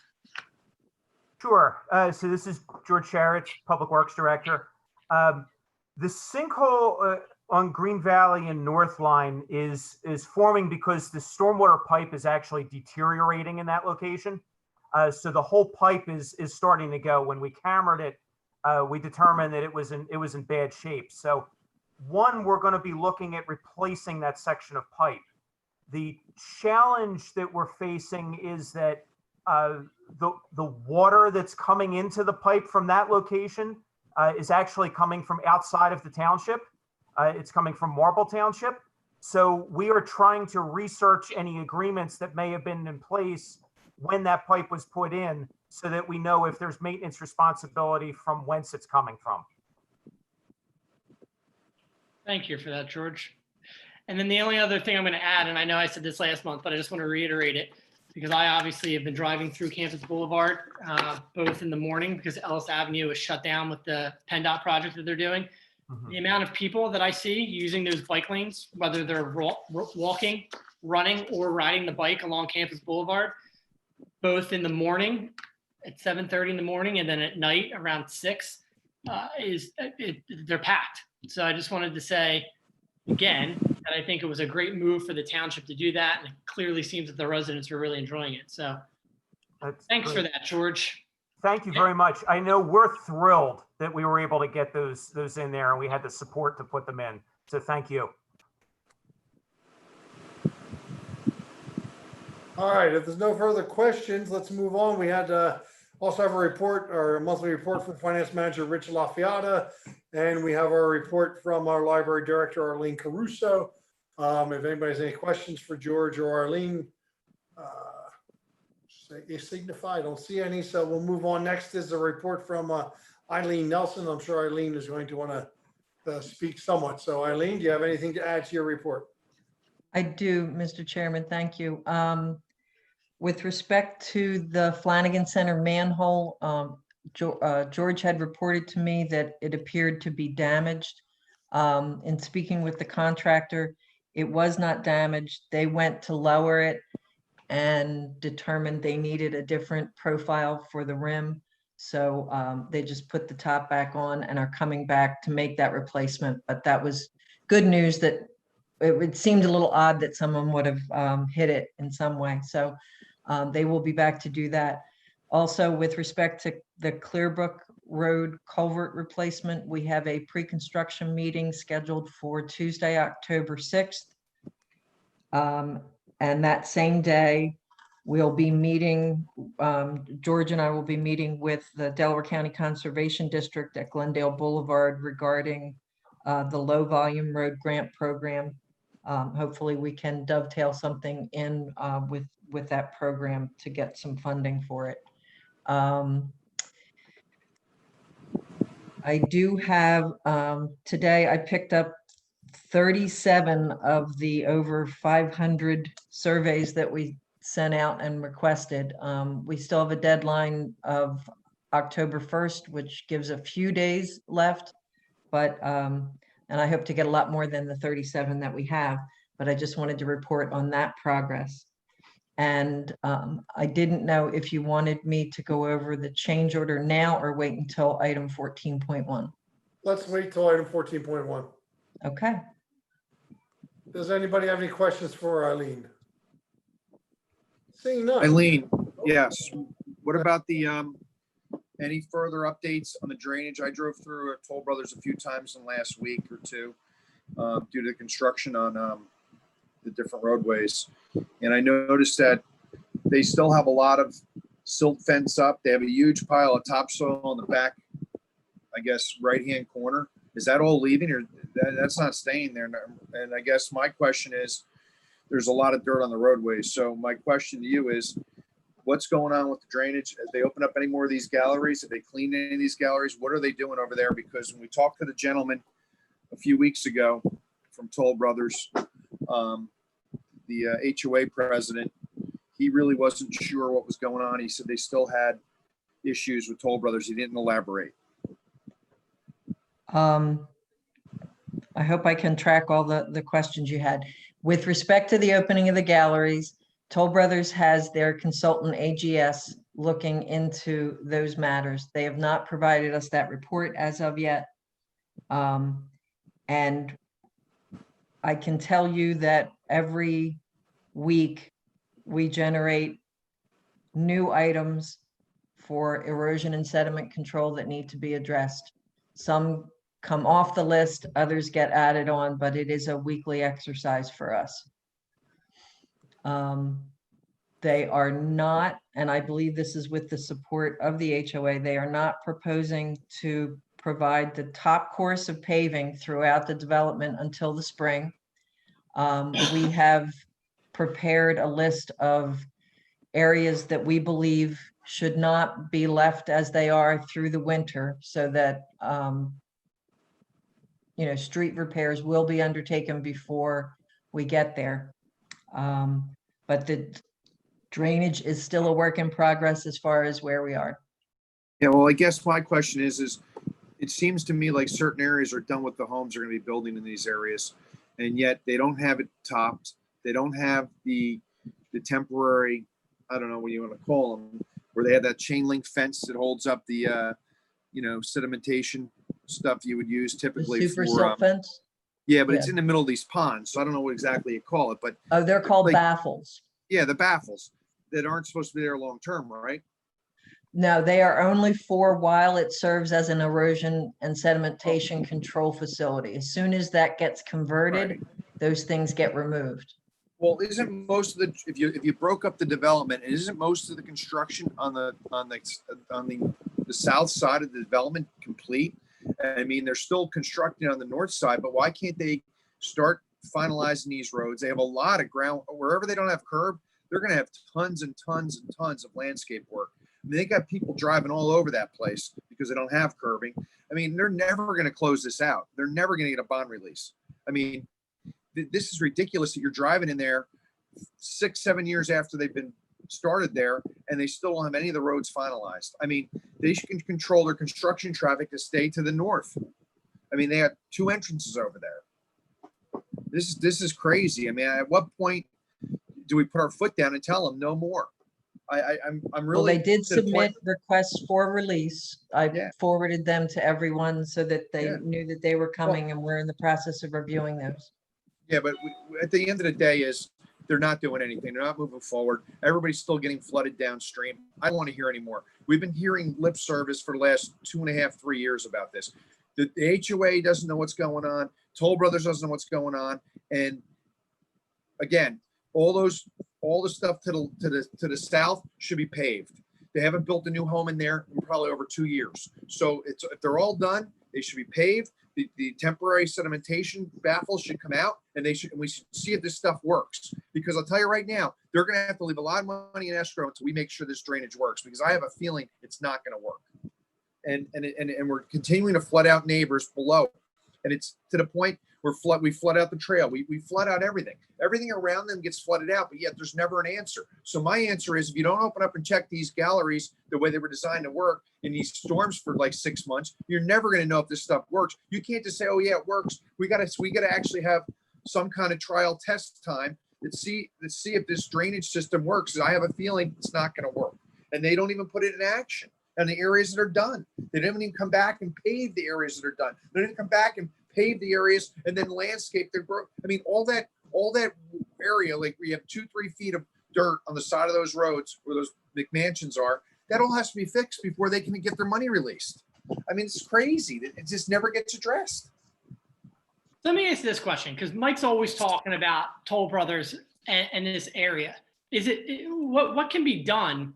Sure. So this is George Sharretts, Public Works Director. The sinkhole on Green Valley and Northline is forming because the stormwater pipe is actually deteriorating in that location. So the whole pipe is starting to go. When we cambered it, we determined that it was in bad shape. So one, we're going to be looking at replacing that section of pipe. The challenge that we're facing is that the water that's coming into the pipe from that location is actually coming from outside of the township. It's coming from Marble Township. So we are trying to research any agreements that may have been in place when that pipe was put in so that we know if there's maintenance responsibility from whence it's coming from. Thank you for that, George. And then the only other thing I'm going to add, and I know I said this last month, but I just want to reiterate it, because I obviously have been driving through Campus Boulevard, both in the morning because Ellis Avenue is shut down with the PennDOT project that they're doing. The amount of people that I see using those bike lanes, whether they're walking, running, or riding the bike along Campus Boulevard, both in the morning at 7:30 in the morning and then at night around 6, they're packed. So I just wanted to say again that I think it was a great move for the township to do that, and it clearly seems that the residents are really enjoying it. So thanks for that, George. Thank you very much. I know we're thrilled that we were able to get those in there and we had the support to put them in. So thank you. All right, if there's no further questions, let's move on. We had also have a report, or a monthly report from Finance Manager Rich LaFiata, and we have our report from our Library Director Arlene Caruso. If anybody has any questions for George or Arlene, signify. I don't see any, so we'll move on. Next is a report from Eileen Nelson. I'm sure Eileen is going to want to speak somewhat. So Eileen, do you have anything to add to your report? I do, Mr. Chairman, thank you. With respect to the Flanagan Center manhole, George had reported to me that it appeared to be damaged. In speaking with the contractor, it was not damaged. They went to lower it and determined they needed a different profile for the rim. So they just put the top back on and are coming back to make that replacement. But that was good news that it seemed a little odd that someone would have hit it in some way. So they will be back to do that. Also, with respect to the Clearbrook Road culvert replacement, we have a pre-construction meeting scheduled for Tuesday, October 6th. And that same day, we'll be meeting, George and I will be meeting with the Delaware County Conservation District at Glendale Boulevard regarding the low volume road grant program. Hopefully we can dovetail something in with that program to get some funding for it. I do have, today I picked up 37 of the over 500 surveys that we sent out and requested. We still have a deadline of October 1st, which gives a few days left. But, and I hope to get a lot more than the 37 that we have, but I just wanted to report on that progress. And I didn't know if you wanted me to go over the change order now or wait until item 14.1. Let's wait till item 14.1. Okay. Does anybody have any questions for Eileen? Seeing none. Eileen, yes. What about the, any further updates on the drainage? I drove through Toll Brothers a few times in the last week or two due to the construction on the different roadways. And I noticed that they still have a lot of silt fence up. They have a huge pile of topsoil on the back, I guess, right-hand corner. Is that all leaving, or that's not staying there? And I guess my question is, there's a lot of dirt on the roadways. So my question to you is, what's going on with the drainage? Have they opened up any more of these galleries? Have they cleaned any of these galleries? What are they doing over there? Because when we talked to the gentleman a few weeks ago from Toll Brothers, the HOA president, he really wasn't sure what was going on. He said they still had issues with Toll Brothers. He didn't elaborate. I hope I can track all the questions you had. With respect to the opening of the galleries, Toll Brothers has their consultant AGS looking into those matters. They have not provided us that report as of yet. And I can tell you that every week we generate new items for erosion and sediment control that need to be addressed. Some come off the list, others get added on, but it is a weekly exercise for us. They are not, and I believe this is with the support of the HOA, they are not proposing to provide the top course of paving throughout the development until the spring. We have prepared a list of areas that we believe should not be left as they are through the winter, so that street repairs will be undertaken before we get there. But the drainage is still a work in progress as far as where we are. Yeah, well, I guess my question is it seems to me like certain areas are done with the homes are going to be building in these areas, and yet they don't have it topped. They don't have the temporary, I don't know what you want to call them, where they have that chain link fence that holds up the, sedimentation stuff you would use typically The super for, silt fence? yeah, but Yeah. it's in the middle of these ponds. So I don't know what exactly you call it, but Oh, they're called like- baffles. yeah, the baffles that aren't supposed to be there long-term, right? No, they are only for while it serves as an erosion and sedimentation control facility. As soon as that gets converted, Right. those things get removed. Well, isn't most of the, if you broke up the development, isn't most of the construction on the south side of the development complete? I mean, they're still constructing on the north side, but why can't they start finalizing these roads? They have a lot of ground wherever they don't have curb. They're going to have tons and tons and tons of landscape work. I mean, they got people driving all over that place because they don't have curbing. I mean, they're never going to close this out. They're never going to get a bond release. I mean, this is ridiculous that you're driving in there 6-7 years after they've been started there and they still don't have any of the roads finalized. I mean, they should control their construction traffic to stay to the north. I mean, they have 2 entrances over there. This is crazy. I mean, at what point do we put our foot down and tell them no more? I'm really. Well, they did to the point- submit requests for release. I Yeah. forwarded them to everyone so that they Yeah. knew that they were coming, and we're in the process of reviewing those. Yeah, but at the end of the day is they're not doing anything. They're not moving forward. Everybody's still getting flooded downstream. I don't want to hear anymore. We've been hearing lip service for the last 2.5, 3 years about this. The HOA doesn't know what's going on. Toll Brothers doesn't know what's going on. And again, all the stuff to the south should be paved. They haven't built a new home in there in probably over 2 years. So if they're all done, they should be paved. The temporary sedimentation baffles should come out, and we should see if this stuff works. Because I'll tell you right now, they're going to have to leave a lot of money in escrow until we make sure this drainage works. Because I have a feeling it's not going to work. and we're continuing to flood out neighbors below. And it's to the point where we flood out the trail. We flood out everything. Everything around them gets flooded out, but yet there's never an answer. So my answer is, if you don't open up and check these galleries the way they were designed to work in these storms for like 6 months, you're never going to know if this stuff works. You can't just say, oh yeah, it works. We got to actually have some kind of trial test time to see if this drainage system works. I have a feeling it's not going to work. And they don't even put it in action. And the areas that are done, they didn't even come back and pave the areas that are done. They didn't come back and pave the areas and then landscape their growth. I mean, all that area, like we have 2-3 feet of dirt on the side of those roads where those McMansions are, that all has to be fixed before they can get their money released. I mean, it's crazy. It just never gets addressed. Let me ask this question, because Mike's always talking about Toll Brothers and this area. What can be done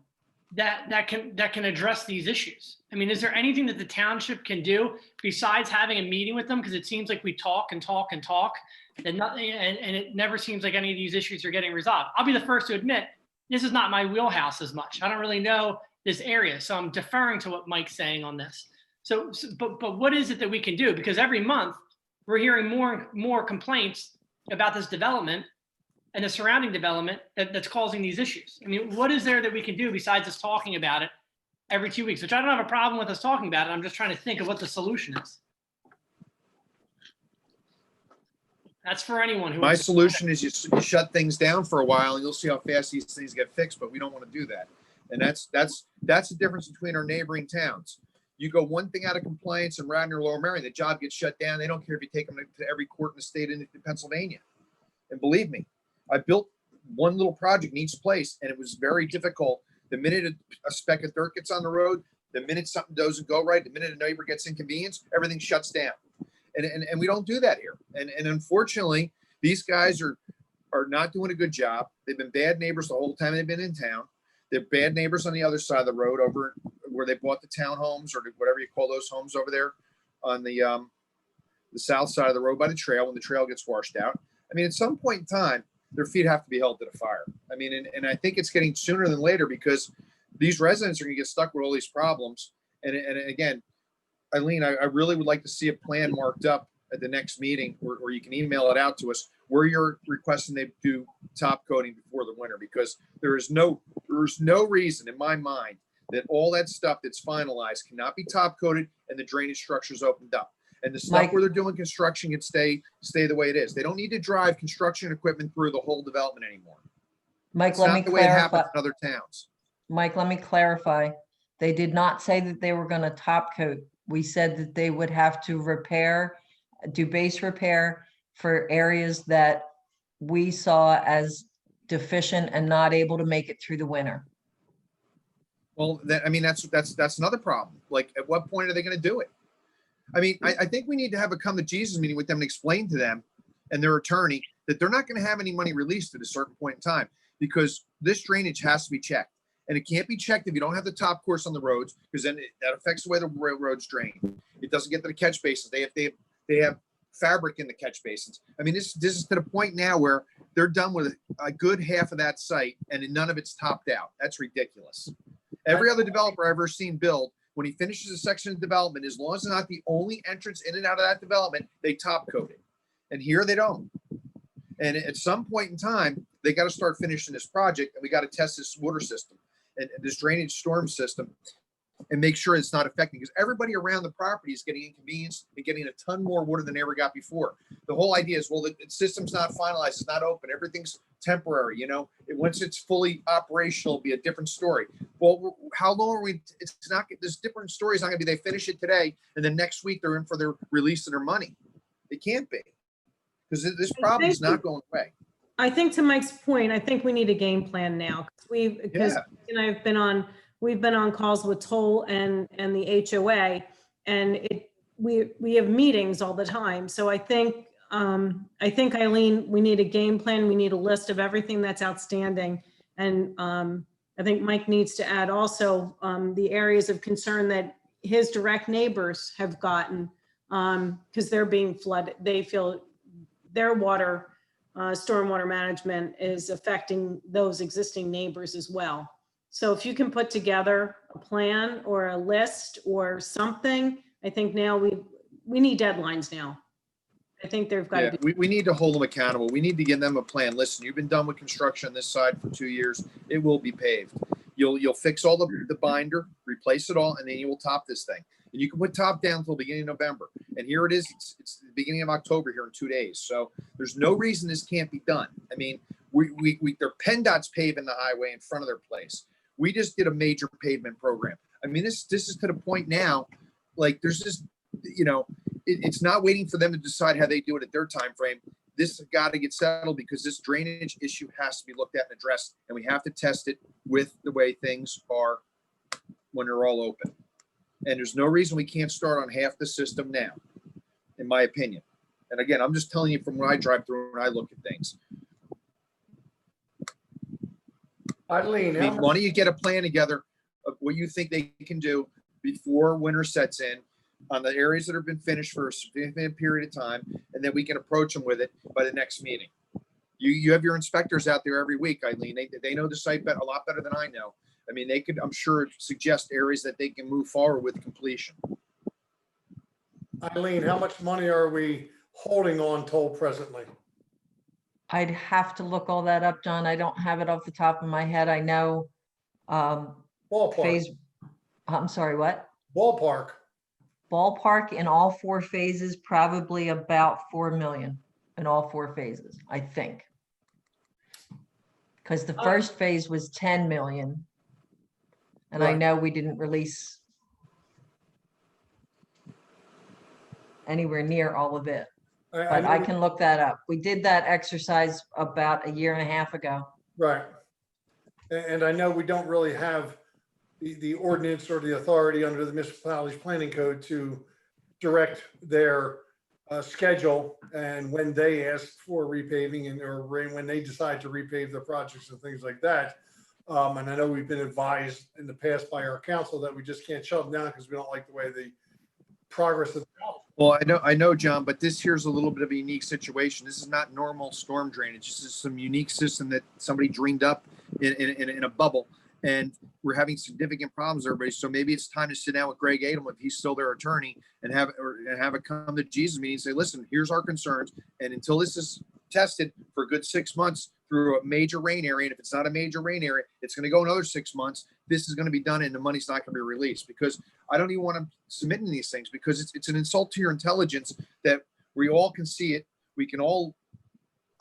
that can address these issues? I mean, is there anything that the township can do besides having a meeting with them? Because it seems like we talk and talk and talk, and nothing, and it never seems like any of these issues are getting resolved. I'll be the first to admit this is not my wheelhouse as much. I don't really know this area, so I'm deferring to what Mike's saying on this. But what is it that we can do? Because every month we're hearing more and more complaints about this development and the surrounding development that's causing these issues. I mean, what is there that we can do besides us talking about it every 2 weeks, which I don't have a problem with us talking about it. I'm just trying to think of what the solution is. That's for anyone who. My solution is you shut things down for a while and you'll see how fast these things get fixed, but we don't want to do that. And that's the difference between our neighboring towns. You go one thing out of compliance and Radnor, Lower Merion, the job gets shut down. They don't care if you take them to every court in the state in Pennsylvania. And believe me, I built one little project in each place and it was very difficult. The minute a speck of dirt gets on the road, the minute something doesn't go right, the minute a neighbor gets inconvenienced, everything shuts down. And we don't do that here. And unfortunately, these guys are not doing a good job. They've been bad neighbors the whole time they've been in town. They're bad neighbors on the other side of the road over where they bought the townhomes or whatever you call those homes over there on the south side of the road by the trail when the trail gets washed out. I mean, at some point in time, their feet have to be held to the fire. I mean, and I think it's getting sooner than later because these residents are going to get stuck with all these problems. And again, Eileen, I really would like to see a plan marked up at the next meeting, or you can email it out to us where you're requesting they do top coating before the winter, because there's no reason in my mind that all that stuff that's finalized cannot be top coated and the drainage structures opened up. And the stuff where they're doing construction can stay the way it is. They don't need to drive construction equipment through the whole development anymore. Mike, let me the way it clarify. happens in other towns. Mike, let me clarify. They did not say that they were going to top coat. We said that they would have to repair, do base repair for areas that we saw as deficient and not able to make it through the winter. Well, I mean, that's another problem. Like, at what point are they going to do it? I mean, I think we need to have a come to Jesus meeting with them and explain to them and their attorney that they're not going to have any money released at a certain point in time, because this drainage has to be checked. And it can't be checked if you don't have the top course on the roads, because then that affects the way the roads drain. It doesn't get to the catch basins. They have fabric in the catch basins. I mean, this is to the point now where they're done with a good half of that site and none of it's topped out. That's ridiculous. Every other developer I've ever seen build, when he finishes a section of development, as long as it's not the only entrance in and out of that development, they top coat it. And here they don't. And at some point in time, they got to start finishing this project, and we got to test this water system and this drainage storm system and make sure it's not affecting, because everybody around the property is getting inconvenienced and getting a ton more water than they ever got before. The whole idea is, well, the system's not finalized, it's not open, everything's temporary, you know. Once it's fully operational, it'll be a different story. Well, how long are we? It's not, this different story is not going to be they finish it today and then next week they're in for their release of their money. It can't be, because this problem is not going away. I think to Mike's point, I think we need a game plan now, because we've been on calls with Toll and the HOA, and we have meetings all the time. So I think Eileen, we need a game plan. We need a list of everything that's outstanding. And I think Mike needs to add also the areas of concern that his direct neighbors have gotten, because they're being flooded. They feel their water, stormwater management is affecting those existing neighbors as well. So if you can put together a plan or a list or something, I think now we need deadlines now. I think they've got Yeah, to be. we need to hold them accountable. We need to give them a plan. Listen, you've been done with construction on this side for 2 years. It will be paved. You'll fix all the binder, replace it all, and then you will top this thing. And you can put top down until the beginning of November. And here it is. It's the beginning of October here in 2 days. So there's no reason this can't be done. I mean, their PennDOT's paving the highway in front of their place. We just did a major pavement program. I mean, this is to the point now, like there's just, you know, it's not waiting for them to decide how they do it at their time frame. This has got to get settled because this drainage issue has to be looked at and addressed, and we have to test it with the way things are when they're all open. And there's no reason we can't start on half the system now, in my opinion. And again, I'm just telling you from when I drive through and I look at things. Eileen, I mean, why don't you get a plan together of what you think they can do before winter sets in on the areas that have been finished for a significant period of time, and then we can approach them with it by the next meeting. You have your inspectors out there every week, Eileen. They know the site a lot better than I know. I mean, they could, I'm sure, suggest areas that they can move forward with completion. Eileen, how much money are we holding on till presently? I'd have to look all that up, John. I don't have it off the top of my head. I know Ballpark, phase, I'm sorry, what? ballpark. Ballpark in all 4 phases, probably about 4 million in all 4 phases, I think. Because the first phase was 10 million. And I Right. know we didn't release anywhere near all of it, but I know- can look that up. We did that exercise about a year and a half ago. Right. And I know we don't really have the ordinance or the authority under the municipality's planning code to direct their schedule and when they ask for repaving and or when they decide to repave their projects and things like that. And I know we've been advised in the past by our council that we just can't shut them down because we don't like the way the progress of. Well, I know, John, but this here's a little bit of a unique situation. This is not normal storm drainage. This is some unique system that somebody dreamed up in a bubble, and we're having significant problems, everybody. So maybe it's time to sit down with Greg Adams, if he's still their attorney, and have a come to Jesus meeting and say, listen, here's our concerns, and until this is tested for a good 6 months through a major rain area, and if it's not a major rain area, it's going to go another 6 months. This is going to be done, and the money's not going to be released, because I don't even want to submit in these things, because it's an insult to your intelligence that we all can see it. We can all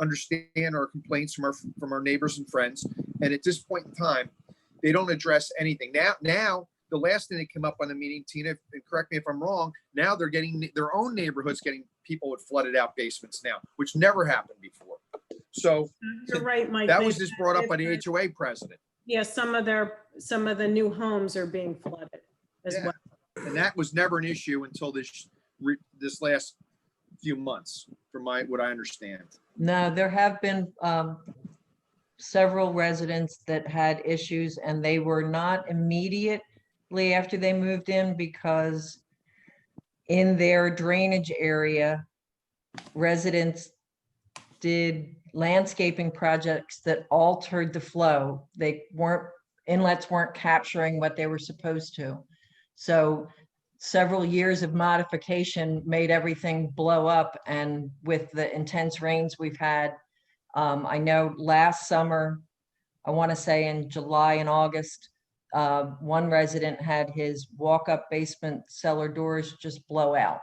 understand our complaints from our neighbors and friends, and at this point in time, they don't address anything. Now, the last thing that came up on the meeting, Tina, and correct me if I'm wrong, now they're getting their own neighborhoods getting people with flooded out basements now, which never happened before. So You're right, Mike. that was just brought up by the HOA president. Yeah, some of the new homes are being flooded as Yeah. well. And that was never an issue until this last few months, from what I understand. No, there have been several residents that had issues, and they were not immediately after they moved in, because in their drainage area, residents did landscaping projects that altered the flow. Inlets weren't capturing what they were supposed to. So several years of modification made everything blow up, and with the intense rains we've had, I know last summer, I want to say in July and August, one resident had his walk-up basement cellar doors just blow out.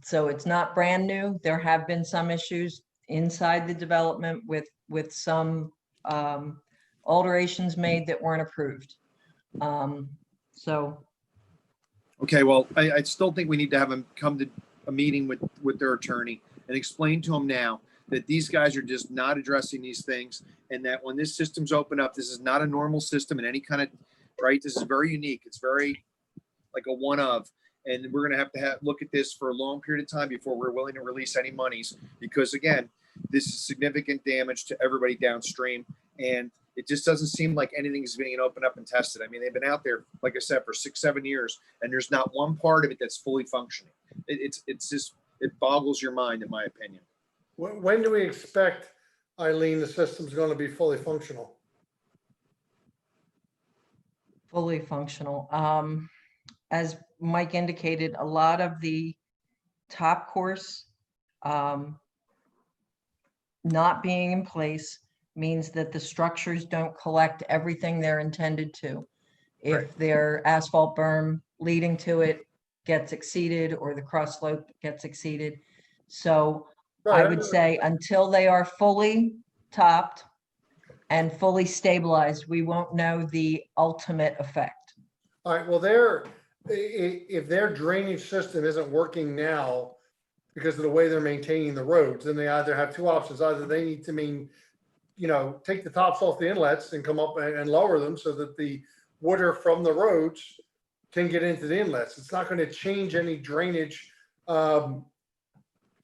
So it's not brand new. There have been some issues inside the development with some alterations made that weren't approved. So. Okay, well, I still think we need to have them come to a meeting with their attorney and explain to them now that these guys are just not addressing these things, and that when this system's open up, this is not a normal system in any kind of, right? This is very unique. It's very like a one of, and we're going to have look at this for a long period of time before we're willing to release any monies, because again, this is significant damage to everybody downstream, and it just doesn't seem like anything is being opened up and tested. I mean, they've been out there, like I said, for 6-7 years, and there's not one part of it that's fully functioning. It's just, it boggles your mind, in my opinion. When do we expect, Eileen, the system's going to be fully functional? Fully functional. As Mike indicated, a lot of the top course not being in place means that the structures don't collect everything they're intended to. If Right. their asphalt berm leading to it gets exceeded or the cross slope gets exceeded. So I Right, would say until they are fully topped and fully stabilized, we won't know the ultimate effect. All right, well, if their drainage system isn't working now because of the way they're maintaining the roads, then they either have two options. Either they need to take the tops off the inlets and come up and lower them so that the water from the roads can get into the inlets. It's not going to change any drainage,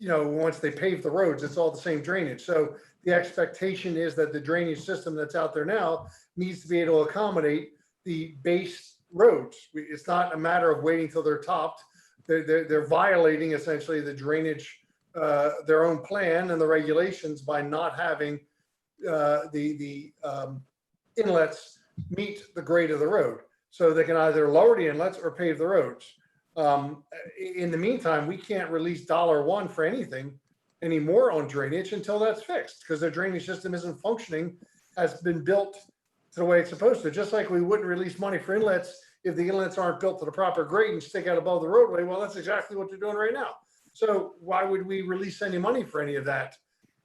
once they pave the roads, it's all the same drainage. So the expectation is that the drainage system that's out there now needs to be able to accommodate the base roads. It's not a matter of waiting till they're topped. They're violating essentially the drainage, their own plan and the regulations by not having the inlets meet the grade of the road. So they can either lower the inlets or pave the roads. In the meantime, we can't release $1 for anything anymore on drainage until that's fixed, because their drainage system isn't functioning, has been built to the way it's supposed to. Just like we wouldn't release money for inlets if the inlets aren't built to the proper grade and stick out above the roadway. Well, that's exactly what they're doing right now. So why would we release any money for any of that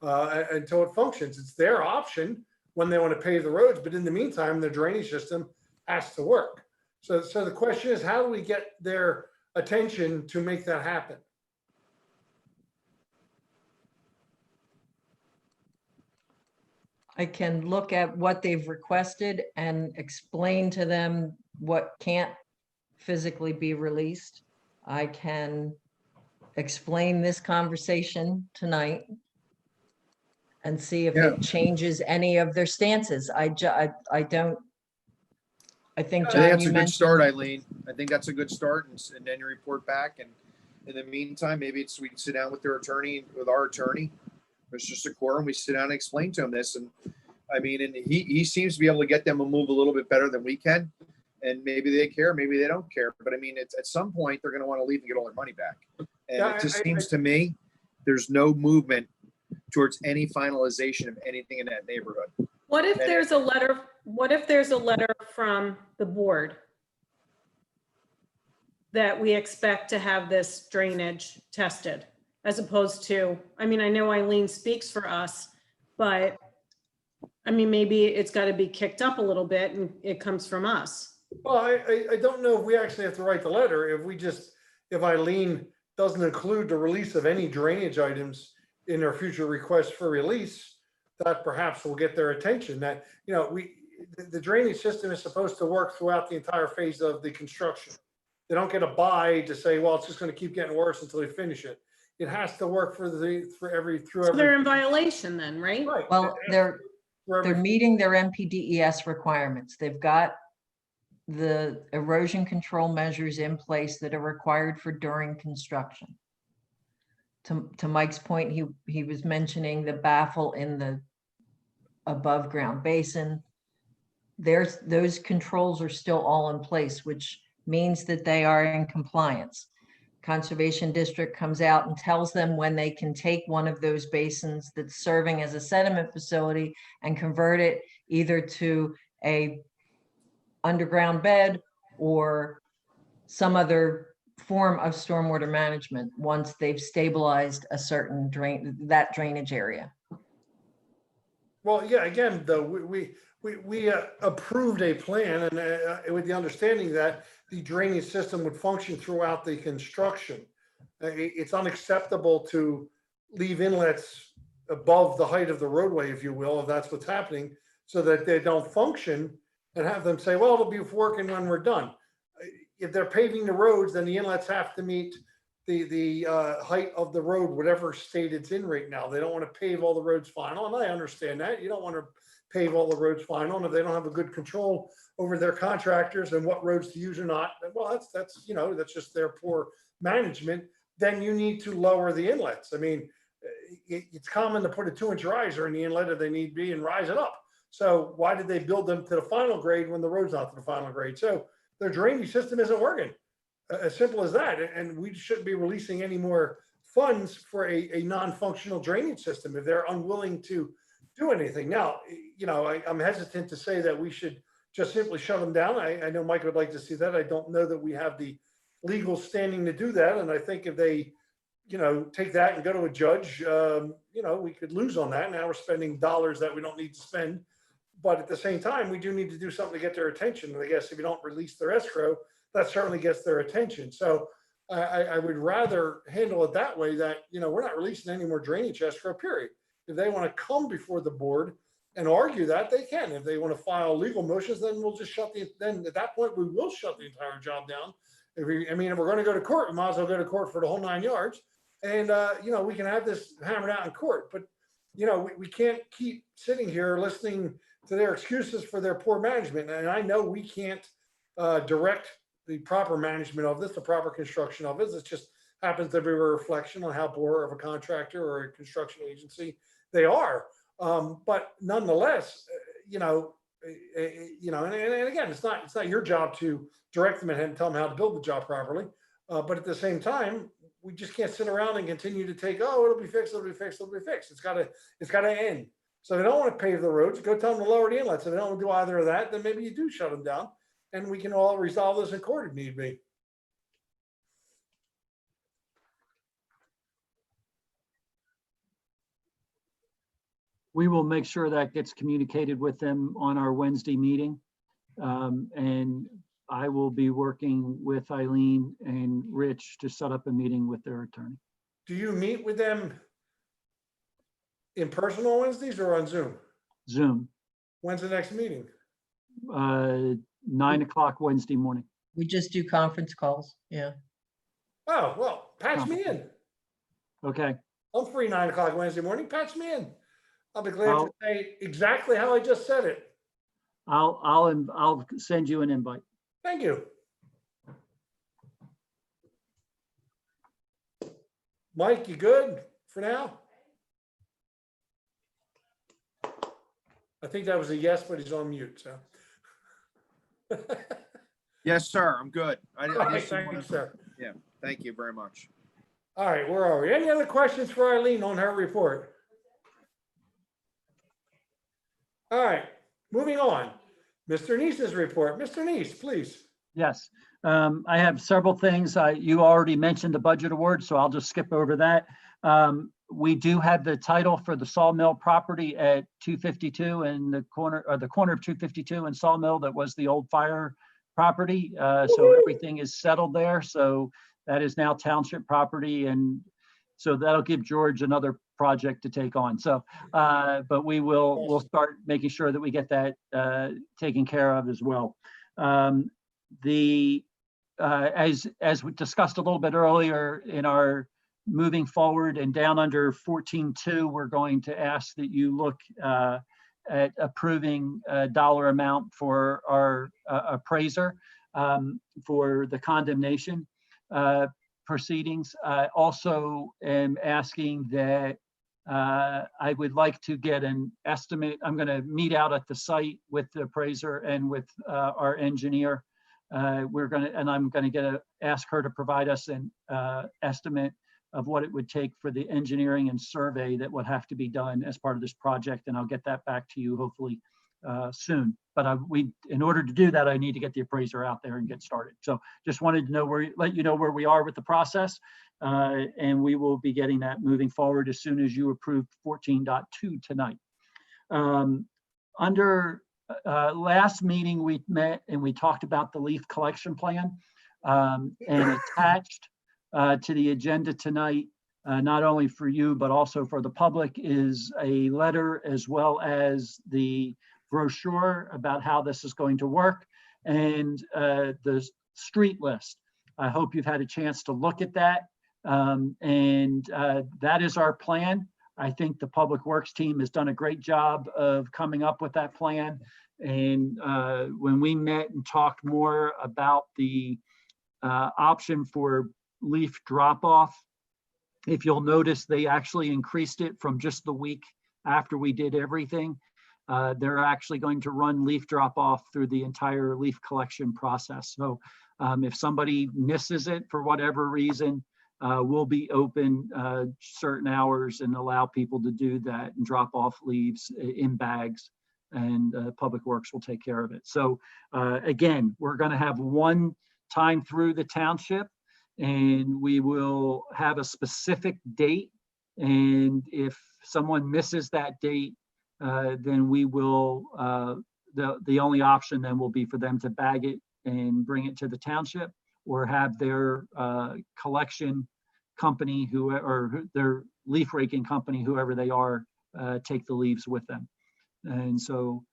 until it functions? It's their option when they want to pave the roads, but in the meantime, the drainage system has to work. So the question is, how do we get their attention to make that happen? I can look at what they've requested and explain to them what can't physically be released. I can explain this conversation tonight and see if it changes any of their stances. I think, I think John, that's you a good mentioned, start, Eileen. I think that's a good start, and then you report back. And in the meantime, maybe we can sit down with their attorney, with our attorney, Mr. Secor, and we sit down and explain to him this. And I mean, and he seems to be able to get them to move a little bit better than we can. And maybe they care, maybe they don't care. But I mean, it's at some point they're going to want to leave and get all their money back. And Yeah, it just seems to me there's no movement towards any finalization of anything in that neighborhood. What if there's a letter, from the board that we expect to have this drainage tested, as opposed to, I mean, I know Eileen speaks for us, but I mean, maybe it's got to be kicked up a little bit and it comes from us. Well, I don't know if we actually have to write the letter. If Eileen doesn't include the release of any drainage items in her future request for release, that perhaps will get their attention. That, the drainage system is supposed to work throughout the entire phase of the construction. They don't get a buy to say, well, it's just going to keep getting worse until they finish it. It has to work through every. So they're in violation then, right? Right. well, they're For every- meeting their MPDES requirements. They've got the erosion control measures in place that are required for during construction. To Mike's point, he was mentioning the baffle in the above ground basin. Those controls are still all in place, which means that they are in compliance. Conservation District comes out and tells them when they can take one of those basins that's serving as a sediment facility and convert it either to a underground bed or some other form of stormwater management once they've stabilized a certain drainage area. Well, yeah, again, though, we approved a plan and with the understanding that the drainage system would function throughout the construction. It's unacceptable to leave inlets above the height of the roadway, if you will, if that's what's happening, so that they don't function, and have them say, well, it'll be working when we're done. If they're paving the roads, then the inlets have to meet the height of the road, whatever state it's in right now. They don't want to pave all the roads final, and I understand that. You don't want to pave all the roads final, and if they don't have a good control over their contractors and what roads to use or not, well, that's just their poor management. Then you need to lower the inlets. I mean, it's common to put a 2-inch riser in the inlet if they need be and rise it up. So why did they build them to the final grade when the road's not to the final grade? So their drainage system isn't working. As simple as that. And we shouldn't be releasing any more funds for a non-functional drainage system if they're unwilling to do anything. Now, you know, I'm hesitant to say that we should just simply shut them down. I know Mike would like to see that. I don't know that we have the legal standing to do that. And I think if they, you know, take that and go to a judge, you know, we could lose on that. Now we're spending dollars that we don't need to spend. But at the same time, we do need to do something to get their attention. And I guess if you don't release their escrow, that certainly gets their attention. So I would rather handle it that way, that, you know, we're not releasing any more drainage escrow, period. If they want to come before the board and argue that, they can. If they want to file legal motions, then we'll just then at that point, we will shut the entire job down. If we're going to go to court, we might as well go to court for the whole 9 yards. And, you know, we can have this hammered out in court. But, you know, we can't keep sitting here listening to their excuses for their poor management. And I know we can't direct the proper management of this, the proper construction of it. It just happens to be a reflection on how poor of a contractor or a construction agency they are. But nonetheless, you know, and again, it's not your job to direct them and tell them how to build the job properly. But at the same time, we just can't sit around and continue to take, oh, it'll be fixed, it'll be fixed, it'll be fixed. It's gotta end. So they don't want to pave the roads, go tell them to lower the inlets. If they don't want to do either of that, then maybe you do shut them down and we can all resolve this in court if need be. We will make sure that gets communicated with them on our Wednesday meeting. And I will be working with Eileen and Rich to set up a meeting with their attorney. Do you meet with them in person on Wednesdays or on Zoom? Zoom, When's the next meeting? 9 o'clock Wednesday morning. We just do conference calls. Yeah. Oh, well, patch me in. Okay. I'm free 9 o'clock Wednesday morning. Patch me in. I'll be glad to I'll- say exactly how I just said it. I'll send you an invite. Thank you. Mike, you good for now? I think that was a yes, but he's on mute, so. Yes, sir. I'm good. All right, thank you, sir. Thank you very much. All right, where are we? Any other questions for Eileen on her report? All right, moving on. Mr. Neese's report. Mr. Neese, please. Yes, I have several things. You already mentioned the budget award, so I'll just skip over that. We do have the title for the Sawmill property at 252 and the corner of 252 and Sawmill. That was the old fire property. So everything is settled there. So that is now township property. And so that'll give George another project to take on. So, but we'll start making sure that we get that taken care of as well. As we discussed a little bit earlier in our moving forward and down under 14.2, we're going to ask that you look at approving a dollar amount for our appraiser for the condemnation proceedings. I also am asking that I would like to get an estimate. I'm going to meet out at the site with the appraiser and with our engineer. I'm going to ask her to provide us an estimate of what it would take for the engineering and survey that would have to be done as part of this project. And I'll get that back to you hopefully soon. But in order to do that, I need to get the appraiser out there and get started. So just wanted to let you know where we are with the process. And we will be getting that moving forward as soon as you approve 14.2 tonight. Under last meeting, we met and we talked about the leaf collection plan, and attached to the agenda tonight, not only for you, but also for the public, is a letter as well as the brochure about how this is going to work and the street list. I hope you've had a chance to look at that. That is our plan. I think the Public Works team has done a great job of coming up with that plan. And when we met and talked more about the option for leaf drop-off, if you'll notice, they actually increased it from just the week after we did everything they're actually going to run leaf drop off through the entire leaf collection process. So if somebody misses it for whatever reason, we'll be open certain hours and allow people to do that and drop off leaves in bags, and Public Works will take care of it. So again, we're going to have one time through the township, and we will have a specific date. And if someone misses that date, then we will, the only option then will be for them to bag it and bring it to the township, or have their collection company or their leaf raking company, whoever they are, take the leaves with them. And so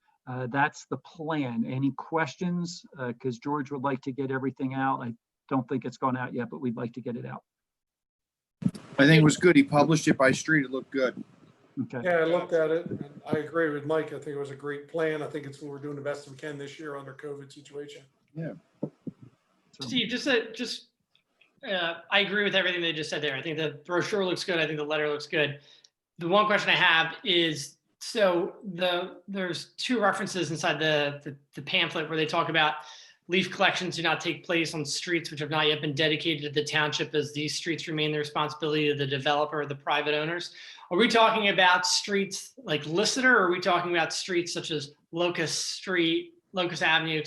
that's the plan. Any questions? Because George would like to get everything out. I don't think it's gone out yet, but we'd like to get it out. I think it was good. He published it by street. It looked good. Okay. Yeah, I looked at it. And I agree with Mike. I think it was a great plan. I think it's what we're doing the best we can this year under COVID situation. Yeah. So, Steve, I agree with everything they just said there. I think the brochure looks good. I think the letter looks good. The one question I have is, so there's two references inside the pamphlet where they talk about leaf collections do not take place on streets which have not yet been dedicated to the township, as these streets remain the responsibility of the developer or the private owners. Are we talking about streets like Lister, or are we talking about streets such as Locust Avenue,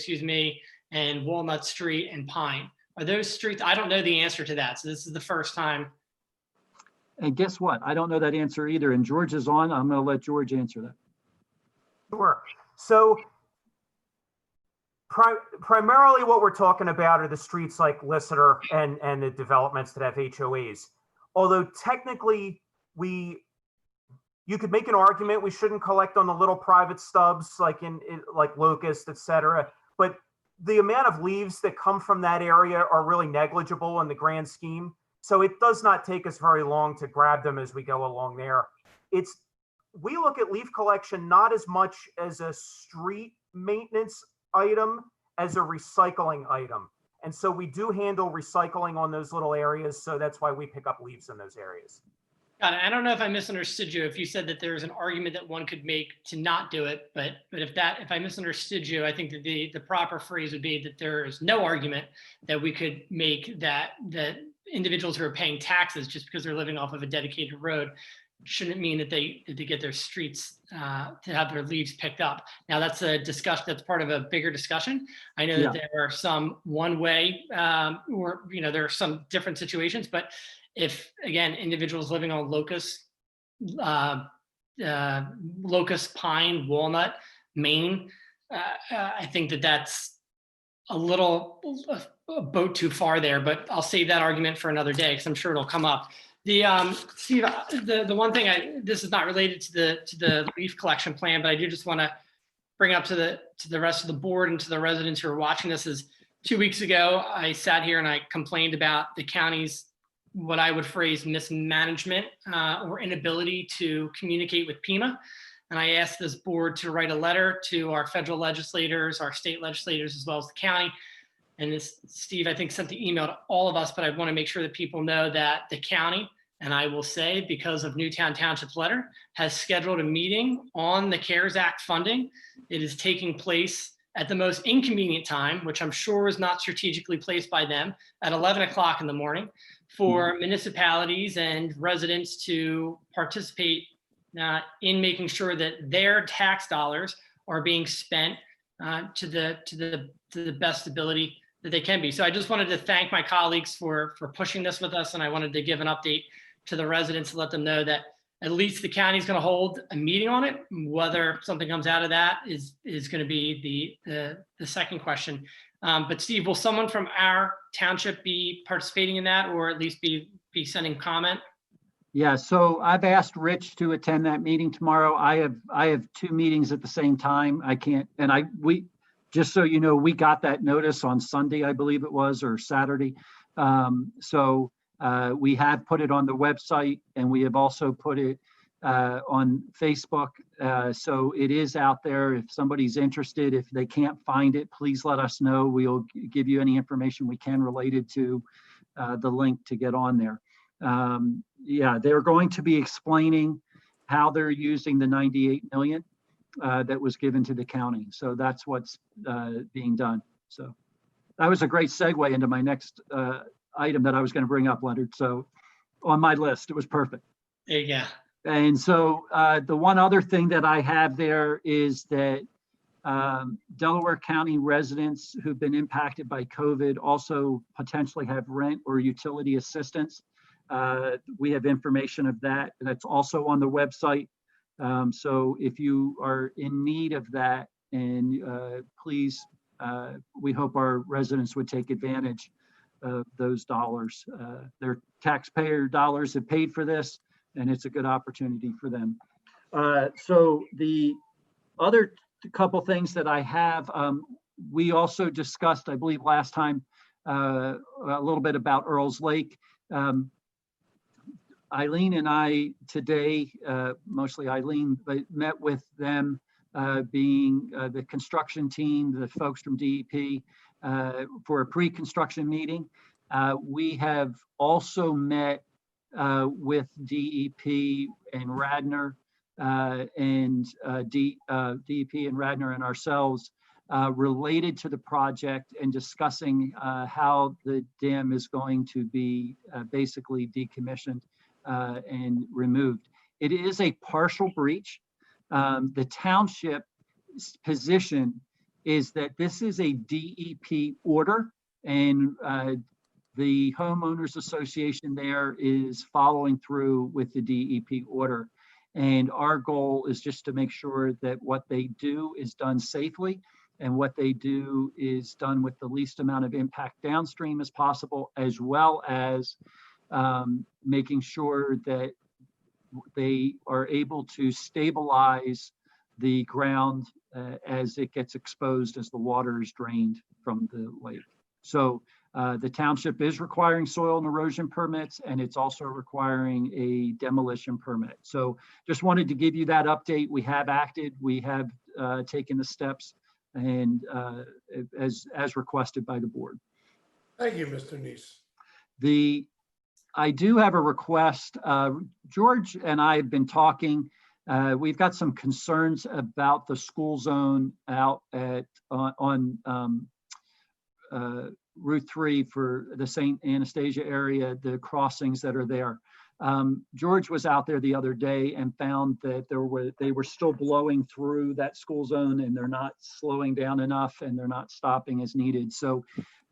and Walnut Street and Pine? Are those streets? I don't know the answer to that. So this is the first time. and guess what? I don't know that answer either. And George is on. I'm going to let George answer that. Sure. So primarily what we're talking about are the streets like Lister and the developments that have HOAs. Although technically you could make an argument we shouldn't collect on the little private stubs like like Locust, et cetera. But the amount of leaves that come from that area are really negligible in the grand scheme. So it does not take us very long to grab them as we go along there. We look at leaf collection not as much as a street maintenance item as a recycling item. And so we do handle recycling on those little areas. So that's why we pick up leaves in those areas. Got it. I don't know if I misunderstood you. If you said that there's an argument that one could make to not do it, but if I misunderstood you, I think that the proper phrase would be that there is no argument that we could make that individuals who are paying taxes just because they're living off of a dedicated road shouldn't mean that they get their streets to have their leaves picked up. Now that's a discussion, that's part of a bigger discussion. I know that there are some one-way or there are some different situations, but if again, individuals living on Locust, Pine, Walnut, Maine, I think that that's a boat too far there, but I'll save that argument for another day because I'm sure it'll come up. Steve, the one thing this is not related to the leaf collection plan, but I do just want to bring up to the rest of the board and to the residents who are watching this is 2 weeks ago, I sat here and I complained about the county's, what I would phrase, mismanagement or inability to communicate with PEMA. And I asked this board to write a letter to our federal legislators, our state legislators, as well as the county. And this, Steve, I think, sent the email to all of us, but I want to make sure that people know that the county, and I will say because of Newtown Township's letter, has scheduled a meeting on the CARES Act funding. It is taking place at the most inconvenient time, which I'm sure is not strategically placed by them, at 11 o'clock in the morning, for municipalities and residents to participate in making sure that their tax dollars are being spent to the best ability that they can be. So I just wanted to thank my colleagues for pushing this with us, and I wanted to give an update to the residents to let them know that at least the county is going to hold a meeting on it. Whether something comes out of that is going to be the second question. But Steve, will someone from our township be participating in that, or at least be sending comment? Yeah, so I've asked Rich to attend that meeting tomorrow. I have two meetings at the same time. I can't, and we just so you know, we got that notice on Sunday, I believe it was, or Saturday. So we have put it on the website, and we have also put it on Facebook. So it is out there. If somebody's interested, if they can't find it, please let us know. We'll give you any information we can related to the link to get on there. Yeah, they're going to be explaining how they're using the 98 million. that was given to the county. So that's what's being done. So that was a great segue into my next item that I was going to bring up, Leonard. So on my list, it was perfect. There you go. And so the one other thing that I have there is that Delaware County residents who've been impacted by COVID also potentially have rent or utility assistance. We have information of that. That's also on the website. So if you are in need of that, and please, we hope our residents would take advantage of those dollars. Their taxpayer dollars have paid for this, and it's a good opportunity for them. So the other couple things that I have, we also discussed, I believe last time, a little bit about Earls Lake. Eileen and I today, mostly Eileen, but met with them being the construction team, the folks from DEP, for a pre-construction meeting. We have also met with DEP and Radnor and DEP and Radnor and ourselves related to the project and discussing how the dam is going to be basically decommissioned and removed. It is a partial breach. The township's position is that this is a DEP order, and the homeowners association there is following through with the DEP order. And our goal is just to make sure that what they do is done safely, and what they do is done with the least amount of impact downstream as possible, as well as making sure that they are able to stabilize the ground as it gets exposed, as the water is drained from the lake. So the township is requiring soil and erosion permits, and it's also requiring a demolition permit. So just wanted to give you that update. We have acted, we have taken the steps, and as requested by the board. Thank you, Mr. Neese. I do have a request. George and I have been talking. We've got some concerns about the school zone out on Route 3 for the St. Anastasia area, the crossings that are there. George was out there the other day and found that they were still blowing through that school zone, and they're not slowing down enough, and they're not stopping as needed. So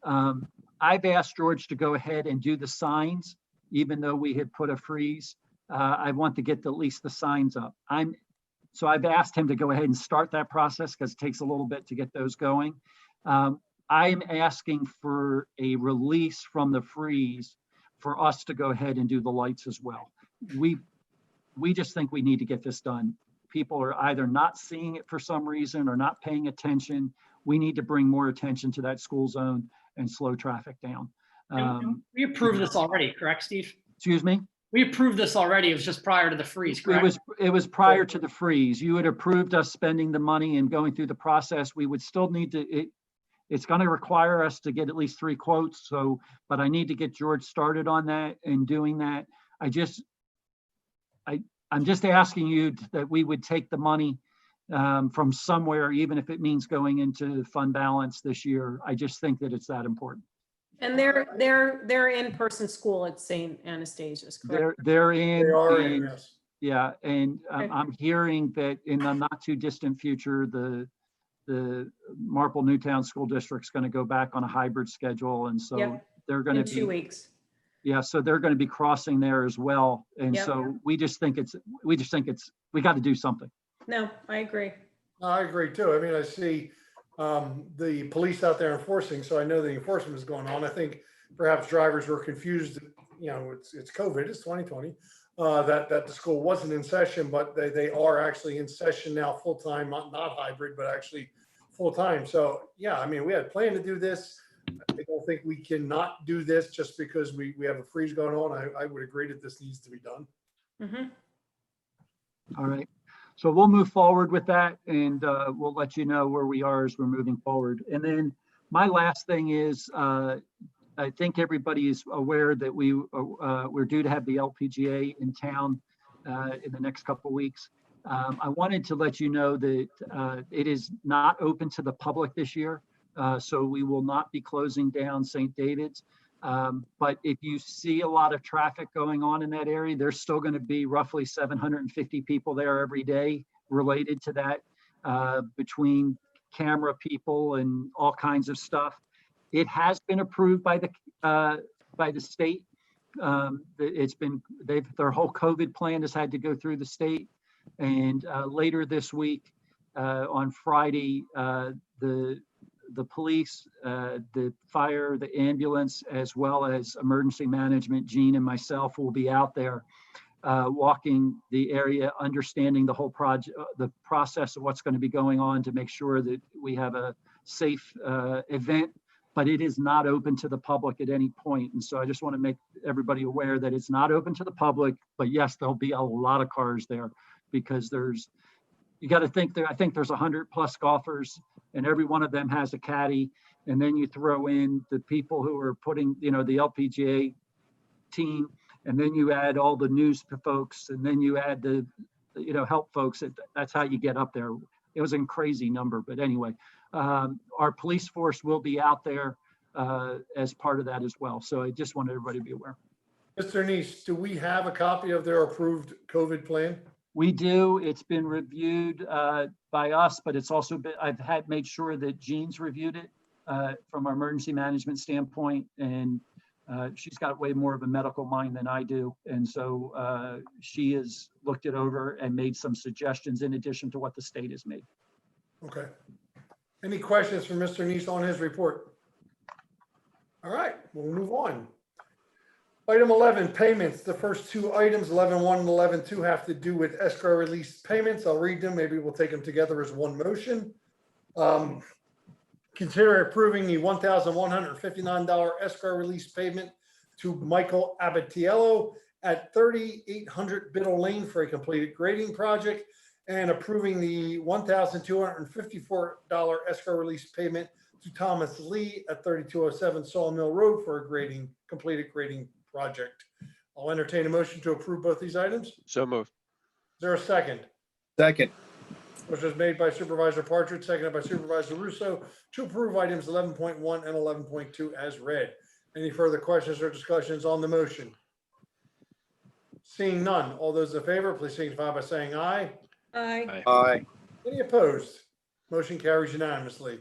I've asked George to go ahead and do the signs, even though we had put a freeze. I want to get at least the signs up. So I've asked him to go ahead and start that process, because it takes a little bit to get those going. I'm asking for a release from the freeze for us to go ahead and do the lights as well. We just think we need to get this done. People are either not seeing it for some reason or not paying attention. We need to bring more attention to that school zone and slow traffic down. We approved this already, correct, Steve? Excuse me? We approved this already. It was just prior to the freeze, correct? It was prior to the freeze. You had approved us spending the money and going through the process. We would still need to, it's going to require us to get at least 3 quotes. So, but I need to get George started on that and doing that. I'm just asking you that we would take the money from somewhere, even if it means going into fund balance this year. I just think that it's that important. And they're in-person school at St. Anastasia's, correct? They're in. They are and, in, yes. Yeah, and Okay. I'm hearing that in the not too distant future, the Marple Newtown School District's going to go back on a hybrid schedule, and so Yep. they're going In to 2 be. weeks. Yeah, so they're going to be crossing there as well, and Yep. so we just think we got to do something. No, I agree. I agree too. I mean, I see the police out there enforcing, so I know the enforcement is going on. I think perhaps drivers were confused, it's COVID, it's 2020, that the school wasn't in session, but they are actually in session now full-time, not hybrid, but actually full-time. So yeah, I mean, we had planned to do this. I don't think we cannot do this just because we have a freeze going on. I would agree that this needs to be done. Mhm. All right. So we'll move forward with that, and we'll let you know where we are as we're moving forward. And then my last thing is, I think everybody is aware that we're due to have the LPGA in town in the next couple of weeks. I wanted to let you know that it is not open to the public this year. So we will not be closing down St. David's. But if you see a lot of traffic going on in that area, there's still going to be roughly 750 people there every day related to that, between camera people and all kinds of stuff. It has been approved by the state. It's been, their whole COVID plan has had to go through the state. And later this week, on Friday, the police, the fire, the ambulance, as well as emergency management, Gene and myself will be out there walking the area, understanding the whole project, the process of what's going to be going on to make sure that we have a safe event, but it is not open to the public at any point. And so I just want to make everybody aware that it's not open to the public, but yes, there'll be a lot of cars there because you got to think there, I think there's 100+ golfers and every one of them has a caddy. And then you throw in the people who are putting, the LPGA team, and then you add all the news folks, and then you add the, help folks. That's how you get up there. It was a crazy number, but anyway, our police force will be out there as part of that as well. So I just want everybody to be aware. Mr. Neese, do we have a copy of their approved COVID plan? We do. It's been reviewed by us, but it's also been, I've made sure that Jean's reviewed it from our emergency management standpoint, and she's got way more of a medical mind than I do. And so she has looked it over and made some suggestions in addition to what the state has made. Okay. Any questions for Mr. Neese on his report? All right, we'll move on. Item 11, payments. The first two items, 11.1 and 11.2, have to do with escrow release payments. I'll read them. Maybe we'll take them together as one motion. Consider approving the $1,159 escrow release payment to Michael Abatiello at 3800 Biddle Lane for a completed grading project, and approving the $1,254 escrow release payment to Thomas Lee at 3207 Sawmill Road for a completed grading project. I'll entertain a motion to approve both these items. So moved. Is there a second? Second. Motion is made by Supervisor Partridge, seconded by Supervisor Russo to approve items 11.1 and 11.2 as read. Any further questions or discussions on the motion? Seeing none, all those in favor, please signify by saying aye. Aye. Aye. Any opposed? Motion carries unanimously.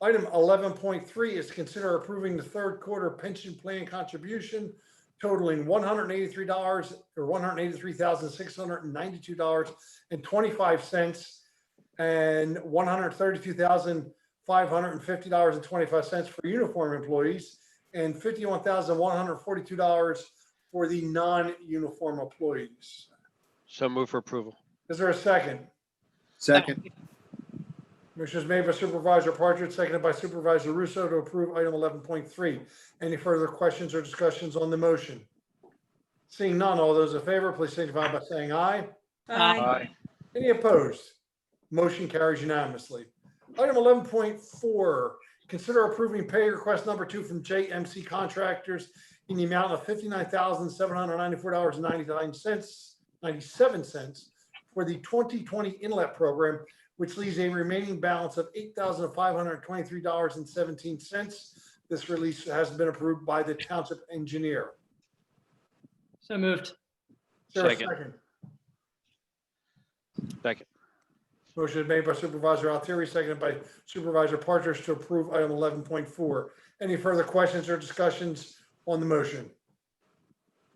Item 11.3 is to consider approving the third quarter pension plan contribution totaling $183 or $183,692.25 and $132,550.25 for uniform employees and $51,142 for the non-uniform employees. So move for approval. Is there a second? Second. Motion is made by Supervisor Partridge, seconded by Supervisor Russo to approve item 11.3. Any further questions or discussions on the motion? Seeing none, all those in favor, please signify by saying aye. Aye. Any opposed? Motion carries unanimously. Item 11.4, consider approving pay request number 2 from JMC Contractors in the amount of $59,794.97 for the 2020 inlet program, which leaves a remaining balance of $8,523.17. This release has been approved by the township engineer. So moved. Is there a Second. second? Second. Motion is made by Supervisor Altieri, seconded by Supervisor Partridge to approve item 11.4. Any further questions or discussions on the motion?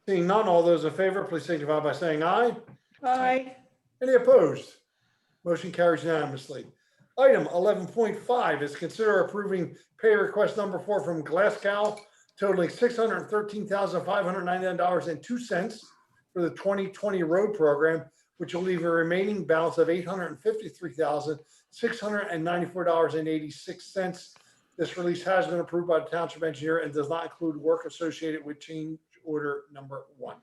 Seeing none, all those in favor, please signify by saying aye. Aye. Any opposed? Motion carries unanimously. Item 11.5 is consider approving pay request number 4 from Glasgow totaling $613,599.02 for the 2020 road program, which will leave a remaining balance of $853,694.86. This release has been approved by the township engineer and does not include work associated with change order number 1.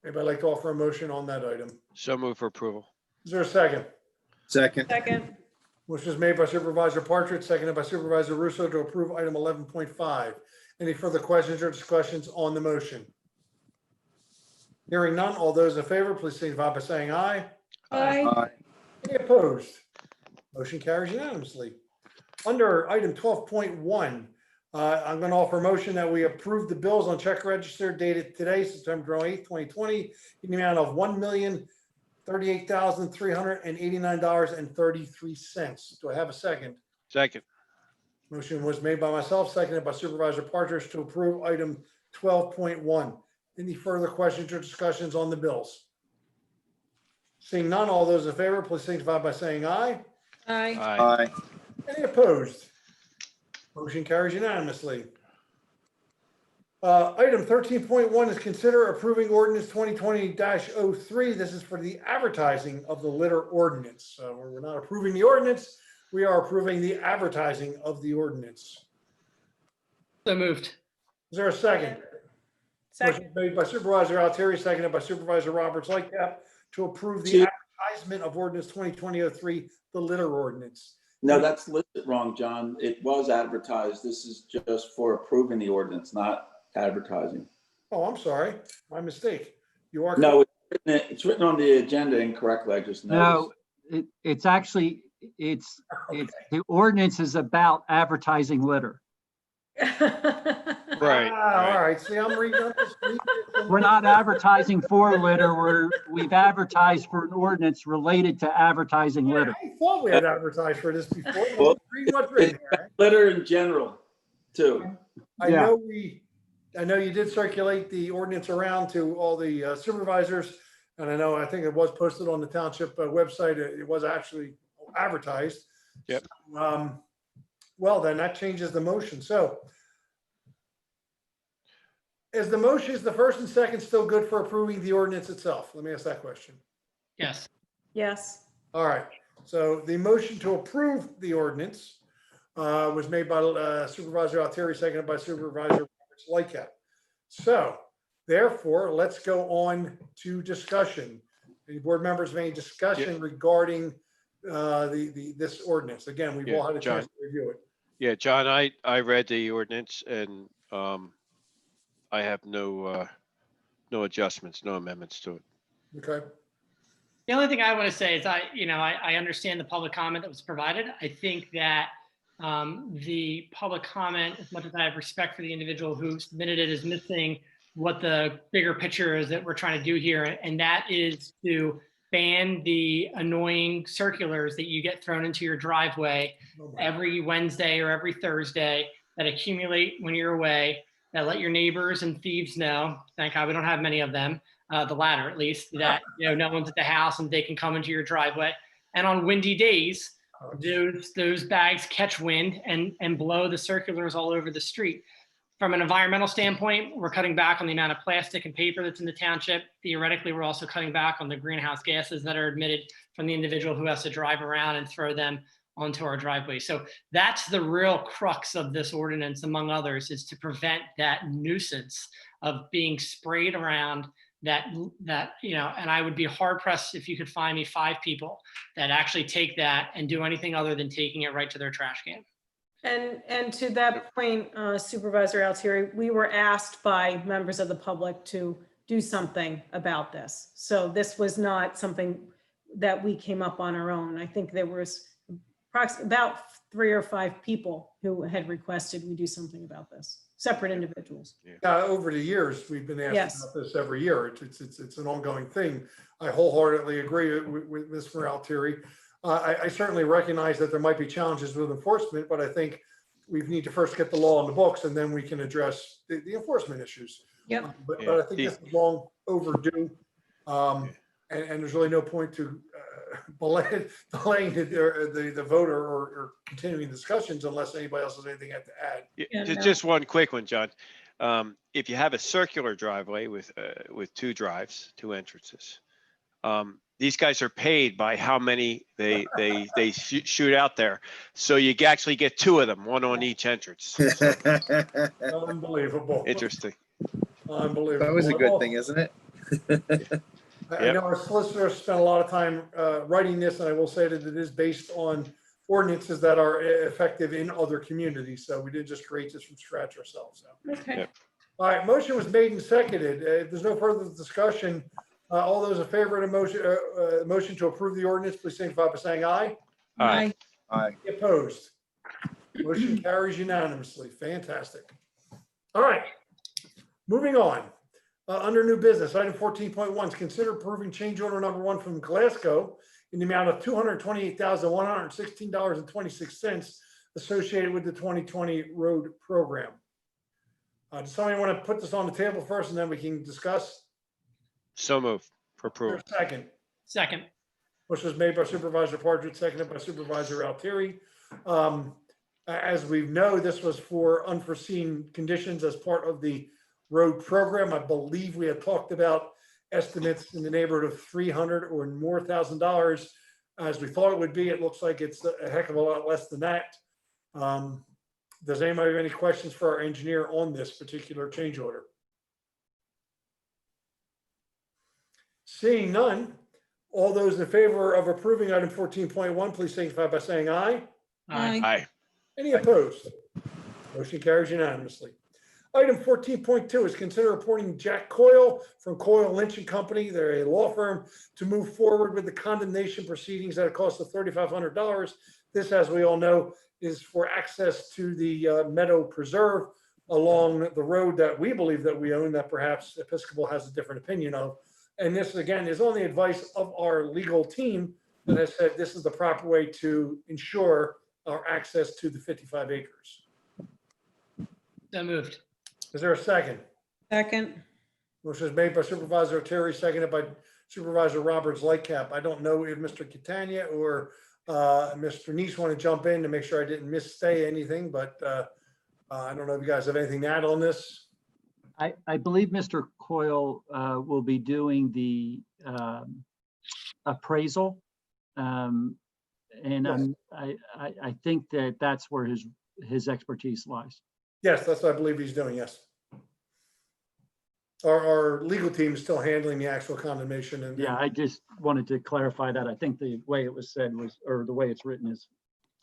Anybody like to offer a motion on that item? So move for approval. Is there a second? Second. Second. Motion is made by Supervisor Partridge, seconded by Supervisor Russo to approve item 11.5. Any further questions or discussions on the motion? Hearing none, all those in favor, please signify by saying aye. Aye. Any opposed? Motion carries unanimously. Under item 12.1, I'm going to offer a motion that we approve the bills on check register dated today, September 8th, 2020, in the amount of $1,038,389.33. Do I have a second? Second. Motion was made by myself, seconded by Supervisor Partridge to approve item 12.1. Any further questions or discussions on the bills? Seeing none, all those in favor, please signify by saying aye. Aye. Aye. Any opposed? Motion carries unanimously. Item 13.1 is consider approving ordinance 2020-03. This is for the advertising of the litter ordinance. So we're not approving the ordinance, we are approving the advertising of the ordinance. So moved. Is there a second? Second. Motion made by Supervisor Altieri, seconded by Supervisor Roberts Lightcap to approve the advertisement of ordinance 2020-03, the litter ordinance. No, that's listed wrong, John. It was advertised. This is just for approving the ordinance, not advertising. Oh, I'm sorry. My mistake. You are. No, it's written on the agenda incorrectly. I just noticed. No, it's actually, it's the ordinance is about advertising litter. Right. All right. See, I'm reading this. We're not advertising for litter. We've advertised for an ordinance related to advertising litter. I thought we had advertised for this before. Well, Read what's written here. Litter in general, too. I know you did circulate the ordinance around to all the supervisors, and I think it was posted on the township website. It was actually advertised. Yep. Well, then that changes the motion. So is the first and second still good for approving the ordinance itself? Let me ask that question. Yes. Yes. All right. So the motion to approve the ordinance was made by Supervisor Altieri, seconded by Supervisor Lightcap. So therefore, let's go on to discussion. Any board members have any discussion regarding this ordinance? Again, we've all had a chance to review it. Yeah, John, I read the ordinance and I have no adjustments, no amendments to it. Okay. The only thing I want to say is I understand the public comment that was provided. I think that the public comment, as much as I have respect for the individual who submitted it, is missing what the bigger picture is that we're trying to do here. And that is to ban the annoying circulars that you get thrown into your driveway every Wednesday or every Thursday that accumulate when you're away, that let your neighbors and thieves know, thank God we don't have many of them, the latter at least, that no one's at the house and they can come into your driveway. And on windy days, those bags catch wind and blow the circulars all over the street. From an environmental standpoint, we're cutting back on the amount of plastic and paper that's in the township. Theoretically, we're also cutting back on the greenhouse gases that are emitted from the individual who has to drive around and throw them onto our driveway. So that's the real crux of this ordinance, among others, is to prevent that nuisance of being sprayed around that, and I would be hard pressed if you could find me 5 people that actually take that and do anything other than taking it right to their trash can. And to that point, Supervisor Altieri, we were asked by members of the public to do something about this. So this was not something that we came up on our own. I think there was about 3 or 5 people who had requested we do something about this, separate individuals. Over the years, we've been asked about this every year. It's an ongoing thing. I wholeheartedly agree with Mr. Altieri. I certainly recognize that there might be challenges with enforcement, but I think we need to first get the law on the books and then we can address the enforcement issues. Yep. But I think this is long overdue. And there's really no point to delaying the vote or continuing discussions unless anybody else has anything to add. Yeah, just one quick one, John. If you have a circular driveway with 2 drives, 2 entrances, these guys are paid by how many they shoot out there. So you actually get 2 of them, 1 on each entrance. So, Unbelievable. interesting. Unbelievable. That was a good thing, isn't it? I know our solicitor spent a lot of time writing this, and I will say that it is based on ordinances that are effective in other communities. So we didn't just create this from scratch ourselves. So. Okay. Yep. All right, motion was made and seconded. If there's no further discussion, all those in favor of the motion to approve the ordinance, please signify by saying aye. Aye. Aye. Any opposed? Motion carries unanimously. Fantastic. All right, moving on. Under new business, item 14.1 is consider approving change order number 1 from Glasgow in the amount of $228,116.26 associated with the 2020 road program. Does somebody want to put this on the table first and then we can discuss? So moved for For approval. a second. Second. Which was made by Supervisor Partridge, seconded by Supervisor Altieri. As we know, this was for unforeseen conditions as part of the road program. I believe we had talked about estimates in the neighborhood of $300,000 or more as we thought it would be. It looks like it's a heck of a lot less than that. Does anybody have any questions for our engineer on this particular change order? Seeing none, all those in favor of approving item 14.1, please signify by saying aye. Aye. Any opposed? Motion carries unanimously. Item 14.2 is consider appointing Jack Coyle from Coyle Lynch and Company. They're a law firm to move forward with the condemnation proceedings at a cost of $3,500. This, as we all know, is for access to the Meadow Preserve along the road that we believe that we own, that perhaps Episcopal has a different opinion of. And this, again, is on the advice of our legal team that has said this is the proper way to ensure our access to the 55 acres. So moved. Is there a second? Second. Motion is made by Supervisor Altieri, seconded by Supervisor Roberts Lightcap. I don't know if Mr. Catania or Mr. Neese want to jump in to make sure I didn't missay anything, but I don't know if you guys have anything to add on this. I believe Mr. Coyle will be doing the appraisal. And I think that that's where his expertise lies. Yes, that's what I believe he's doing, yes. Our legal team is still handling the actual condemnation. And Yeah, I just wanted to clarify that. I think the way it was said was, or the way it's written is.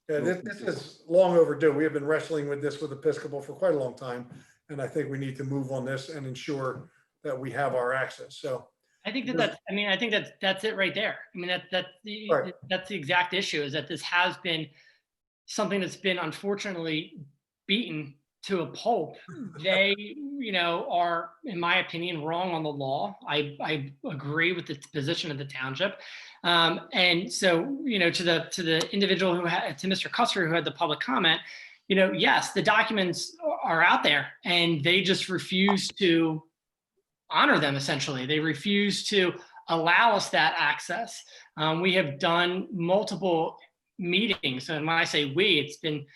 Yeah, this is long overdue. We have been wrestling with this with Episcopal for quite a long time. And I think we need to move on this and ensure that we have our access. So I think that's it right there. I mean, Right. that's the exact issue, is that this has been something that's been unfortunately beaten to a pulp. They, are, in my opinion, wrong on the law. I agree with the position of the township. And so, to the individual to Mr. Custer, who had the public comment, yes, the documents are out there and they just refuse to honor them. Essentially, they refuse to allow us that access. We have done multiple meetings, and when I say we, it's been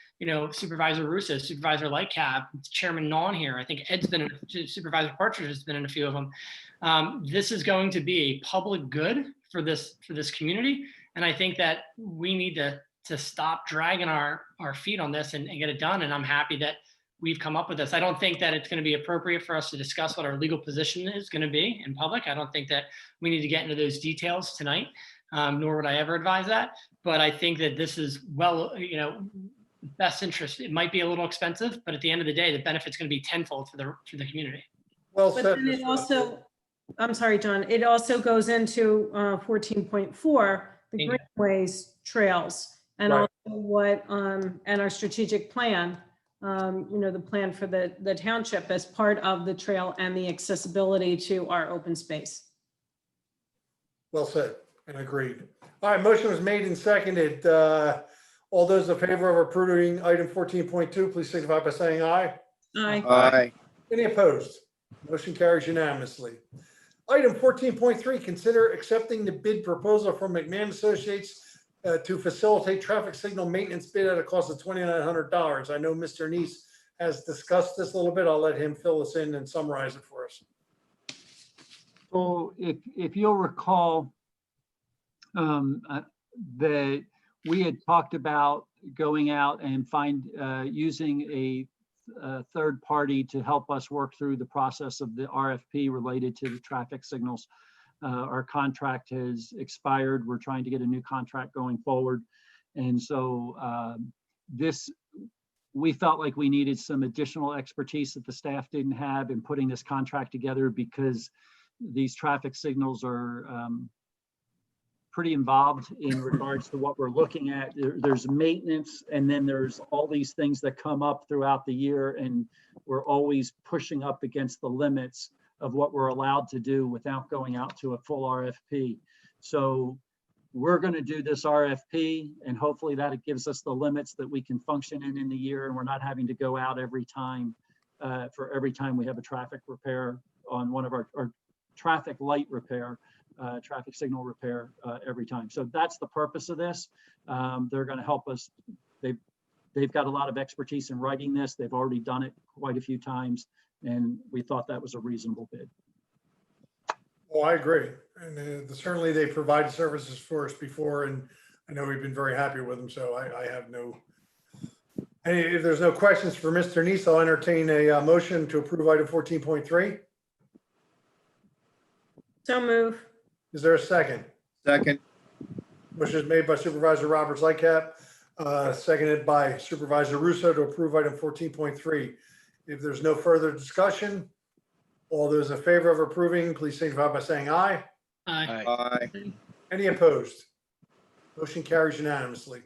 Supervisor Russo, Supervisor Lightcap, Chairman Nawn here. I think Ed's been in, Supervisor Partridge has been in a few of them. This is going to be a public good for this community, and I think that we need to stop dragging our feet on this and get it done. And I'm happy that we've come up with this. I don't think that it's going to be appropriate for us to discuss what our legal position is going to be in public. I don't think that we need to get into those details tonight, nor would I ever advise that. But I think that this is best interest. It might be a little expensive, but at the end of the day, the benefit's going to be tenfold for the community. well But said. then it Mr. also, I'm sorry, John, it also goes into 14.4, the Bingo. greenways, trails, and Right. also what, and our strategic plan, the plan for the township as part of the trail and the accessibility to our open space. Well said and agreed. All right, motion was made and seconded. All those in favor of approving item 14.2, please signify by saying aye. Aye. Aye. Any opposed? Motion carries unanimously. Item 14.3, consider accepting the bid proposal from McMahon Associates to facilitate traffic signal maintenance bid at a cost of $2,900. I know Mr. Neese has discussed this a little bit. I'll let him fill us in and summarize it for us. So if you'll recall, that we had talked about going out and using a third party to help us work through the process of the RFP related to the traffic signals. Our contract has expired. We're trying to get a new contract going forward. And so this we felt like we needed some additional expertise that the staff didn't have in putting this contract together, because these traffic signals are pretty involved in regards to what we're looking at. There's maintenance, and then there's all these things that come up throughout the year, and we're always pushing up against the limits of what we're allowed to do without going out to a full RFP. So we're going to do this RFP, and hopefully that it gives us the limits that we can function in the year, and we're not having to go out every time for every time we have a traffic repair on one of our traffic light repair, traffic signal repair every time. So that's the purpose of this. They're going to help us. They've got a lot of expertise in writing this. They've already done it quite a few times, and we thought that was a reasonable bid. Well, I agree. And certainly they provided services for us before, and I know we've been very happy with them. So I have no, if there's no questions for Mr. Neese, I'll entertain a motion to approve item 14.3. So move. Is there a second? Second. Motion is made by Supervisor Roberts Lightcap, seconded by Supervisor Russo to approve item 14.3. If there's no further discussion, all those in favor of approving, please signify by saying aye. Aye. Aye. Any opposed? Motion carries unanimously.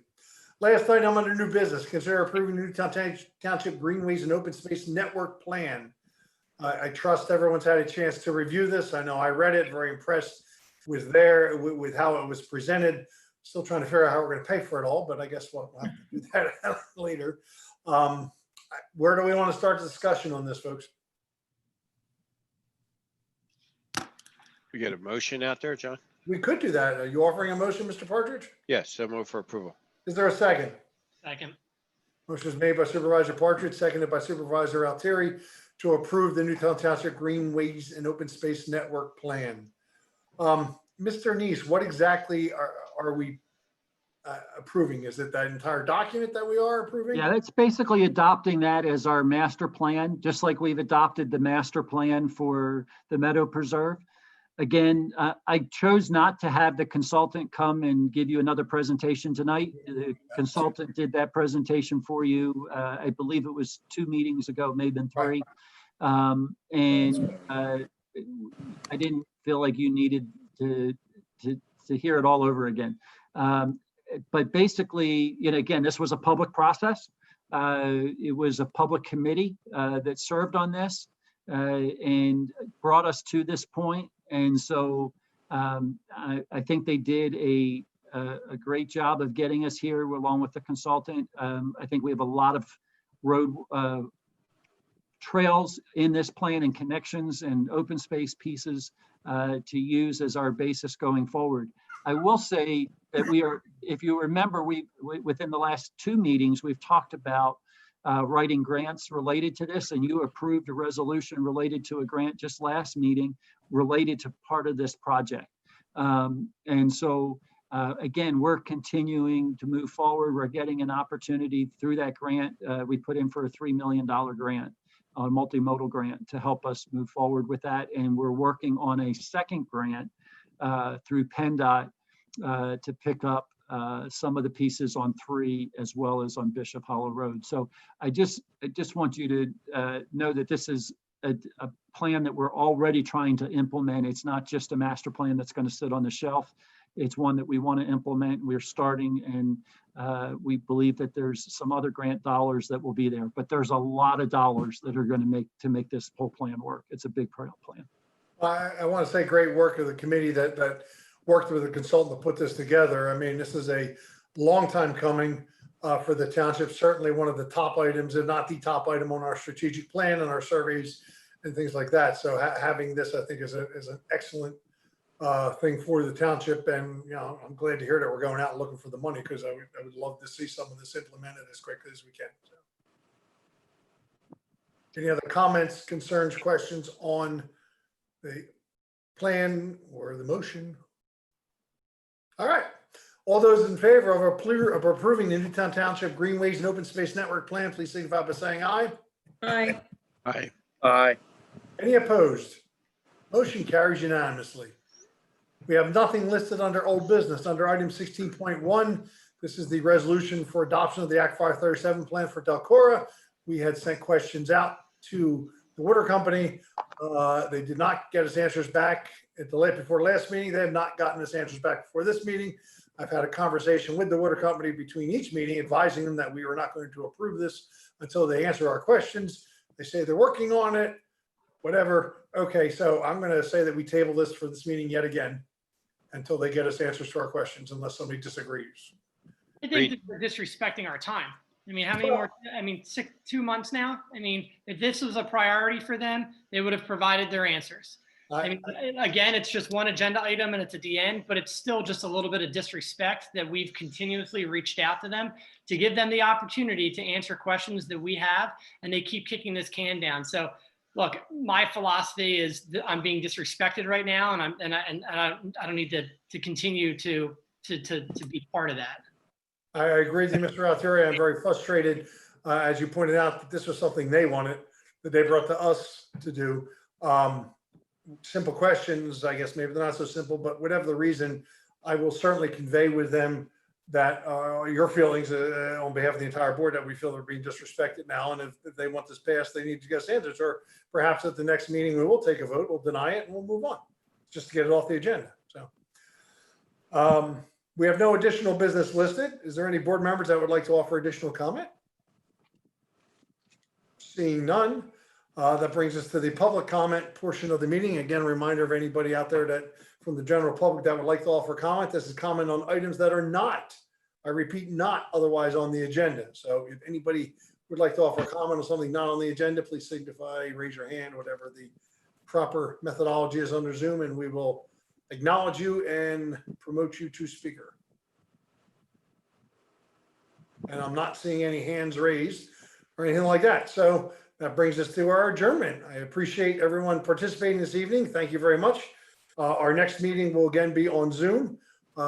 Last item under new business, consider approving Newtown Township Greenways and Open Space Network Plan. I trust everyone's had a chance to review this. I know I read it, very impressed with how it was presented. Still trying to figure out how we're going to pay for it all, but I guess we'll have to do that later. Where do we want to start the discussion on this, folks? We get a motion out there, John? We could do that. Are you offering a motion, Mr. Partridge? Yes, so move for approval. Is there a second? Second. Motion is made by Supervisor Partridge, seconded by Supervisor Altieri to approve the Newtown Township Greenways and Open Space Network Plan. Mr. Neese, what exactly are we approving? Is it that entire document that we are approving? Yeah, that's basically adopting that as our master plan, just like we've adopted the master plan for the Meadow Preserve. Again, I chose not to have the consultant come and give you another presentation tonight. The consultant did that presentation for you. I believe it was 2 meetings ago, maybe 3. And I didn't feel like you needed to hear it all over again. But basically, again, this was a public process. It was a public committee that served on this and brought us to this point. And so I think they did a great job of getting us here along with the consultant. I think we have a lot of road trails in this plan and connections and open space pieces to use as our basis going forward. I will say that we are, if you remember, within the last 2 meetings, we've talked about writing grants related to this, and you approved a resolution related to a grant just last meeting related to part of this project. And so again, we're continuing to move forward. We're getting an opportunity through that grant. We put in for a $3 million grant, a multimodal grant, to help us move forward with that. And we're working on a second grant through PennDOT to pick up some of the pieces on 3 as well as on Bishop Hollow Road. So I just want you to know that this is a plan that we're already trying to implement. It's not just a master plan that's going to sit on the shelf. It's one that we want to implement. We're starting, and we believe that there's some other grant dollars that will be there, but there's a lot of dollars that are going to make this whole plan work. It's a big plan. I want to say great work of the committee that worked with a consultant to put this together. I mean, this is a long time coming for the township. Certainly one of the top items, if not the top item on our strategic plan and our surveys and things like that. So having this, I think, is an excellent thing for the township. And, I'm glad to hear that we're going out and looking for the money, because I would love to see some of this implemented as quickly as we can. So. Any other comments, concerns, questions on the plan or the motion? All right. All those in favor of approving the Newtown Township Greenways and Open Space Network Plan, please signify by saying aye. Aye. Aye. Aye. Any opposed? Motion carries unanimously. We have nothing listed under old business. Under item 16.1, This is the resolution for adoption of the Act 537 plan for Delcora. We had sent questions out to the water company. They did not get us answers back at the before last meeting. They have not gotten us answers back before this meeting. I've had a conversation with the water company between each meeting, advising them that we were not going to approve this until they answer our questions. They say they're working on it, whatever. Okay, so I'm going to say that we table this for this meeting yet again until they get us answers to our questions, unless somebody disagrees. I think that they're disrespecting our time. I mean, how many more, 2 months now? I mean, if this was a priority for them, they would have provided their answers. I mean, again, it's just one agenda item and it's at the end, but it's still just a little bit of disrespect that we've continuously reached out to them to give them the opportunity to answer questions that we have, and they keep kicking this can down. So look, my philosophy is that I'm being disrespected right now, and I don't need to continue to be part of that. I agree with you, Mr. Altieri. I'm very frustrated, as you pointed out, that this was something they wanted, that they brought to us to do. Simple questions, I guess maybe they're not so simple, but whatever the reason, I will certainly convey with them that your feelings on behalf of the entire board, that we feel they're being disrespected now. And if they want this passed, they need to get us answers, or perhaps at the next meeting, we will take a vote, we'll deny it, and we'll move on, just to get it off the agenda. So we have no additional business listed. Is there any board members that would like to offer additional comment? Seeing none, that brings us to the public comment portion of the meeting. Again, a reminder of anybody out there that from the general public that would like to offer comment. This is comment on items that are not, I repeat, not otherwise on the agenda. So if anybody would like to offer a comment on something not on the agenda, please signify, raise your hand, whatever the proper methodology is under Zoom, and we will acknowledge you and promote you to speaker. And I'm not seeing any hands raised or anything like that. So that brings us to our adjournment. I appreciate everyone participating this evening. Thank you very much. Our next meeting will again be on Zoom. We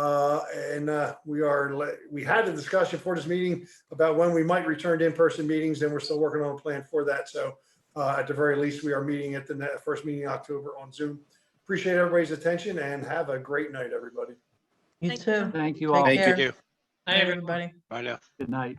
had a discussion for this meeting about when we might return to in-person meetings, and we're still working on a plan for that. So at the very least, we are meeting at the first meeting in October on Zoom. Appreciate everybody's attention, and have a great night, everybody. You too. Thank you all. Take care. Thank you. Bye, everybody. Bye now. Good night.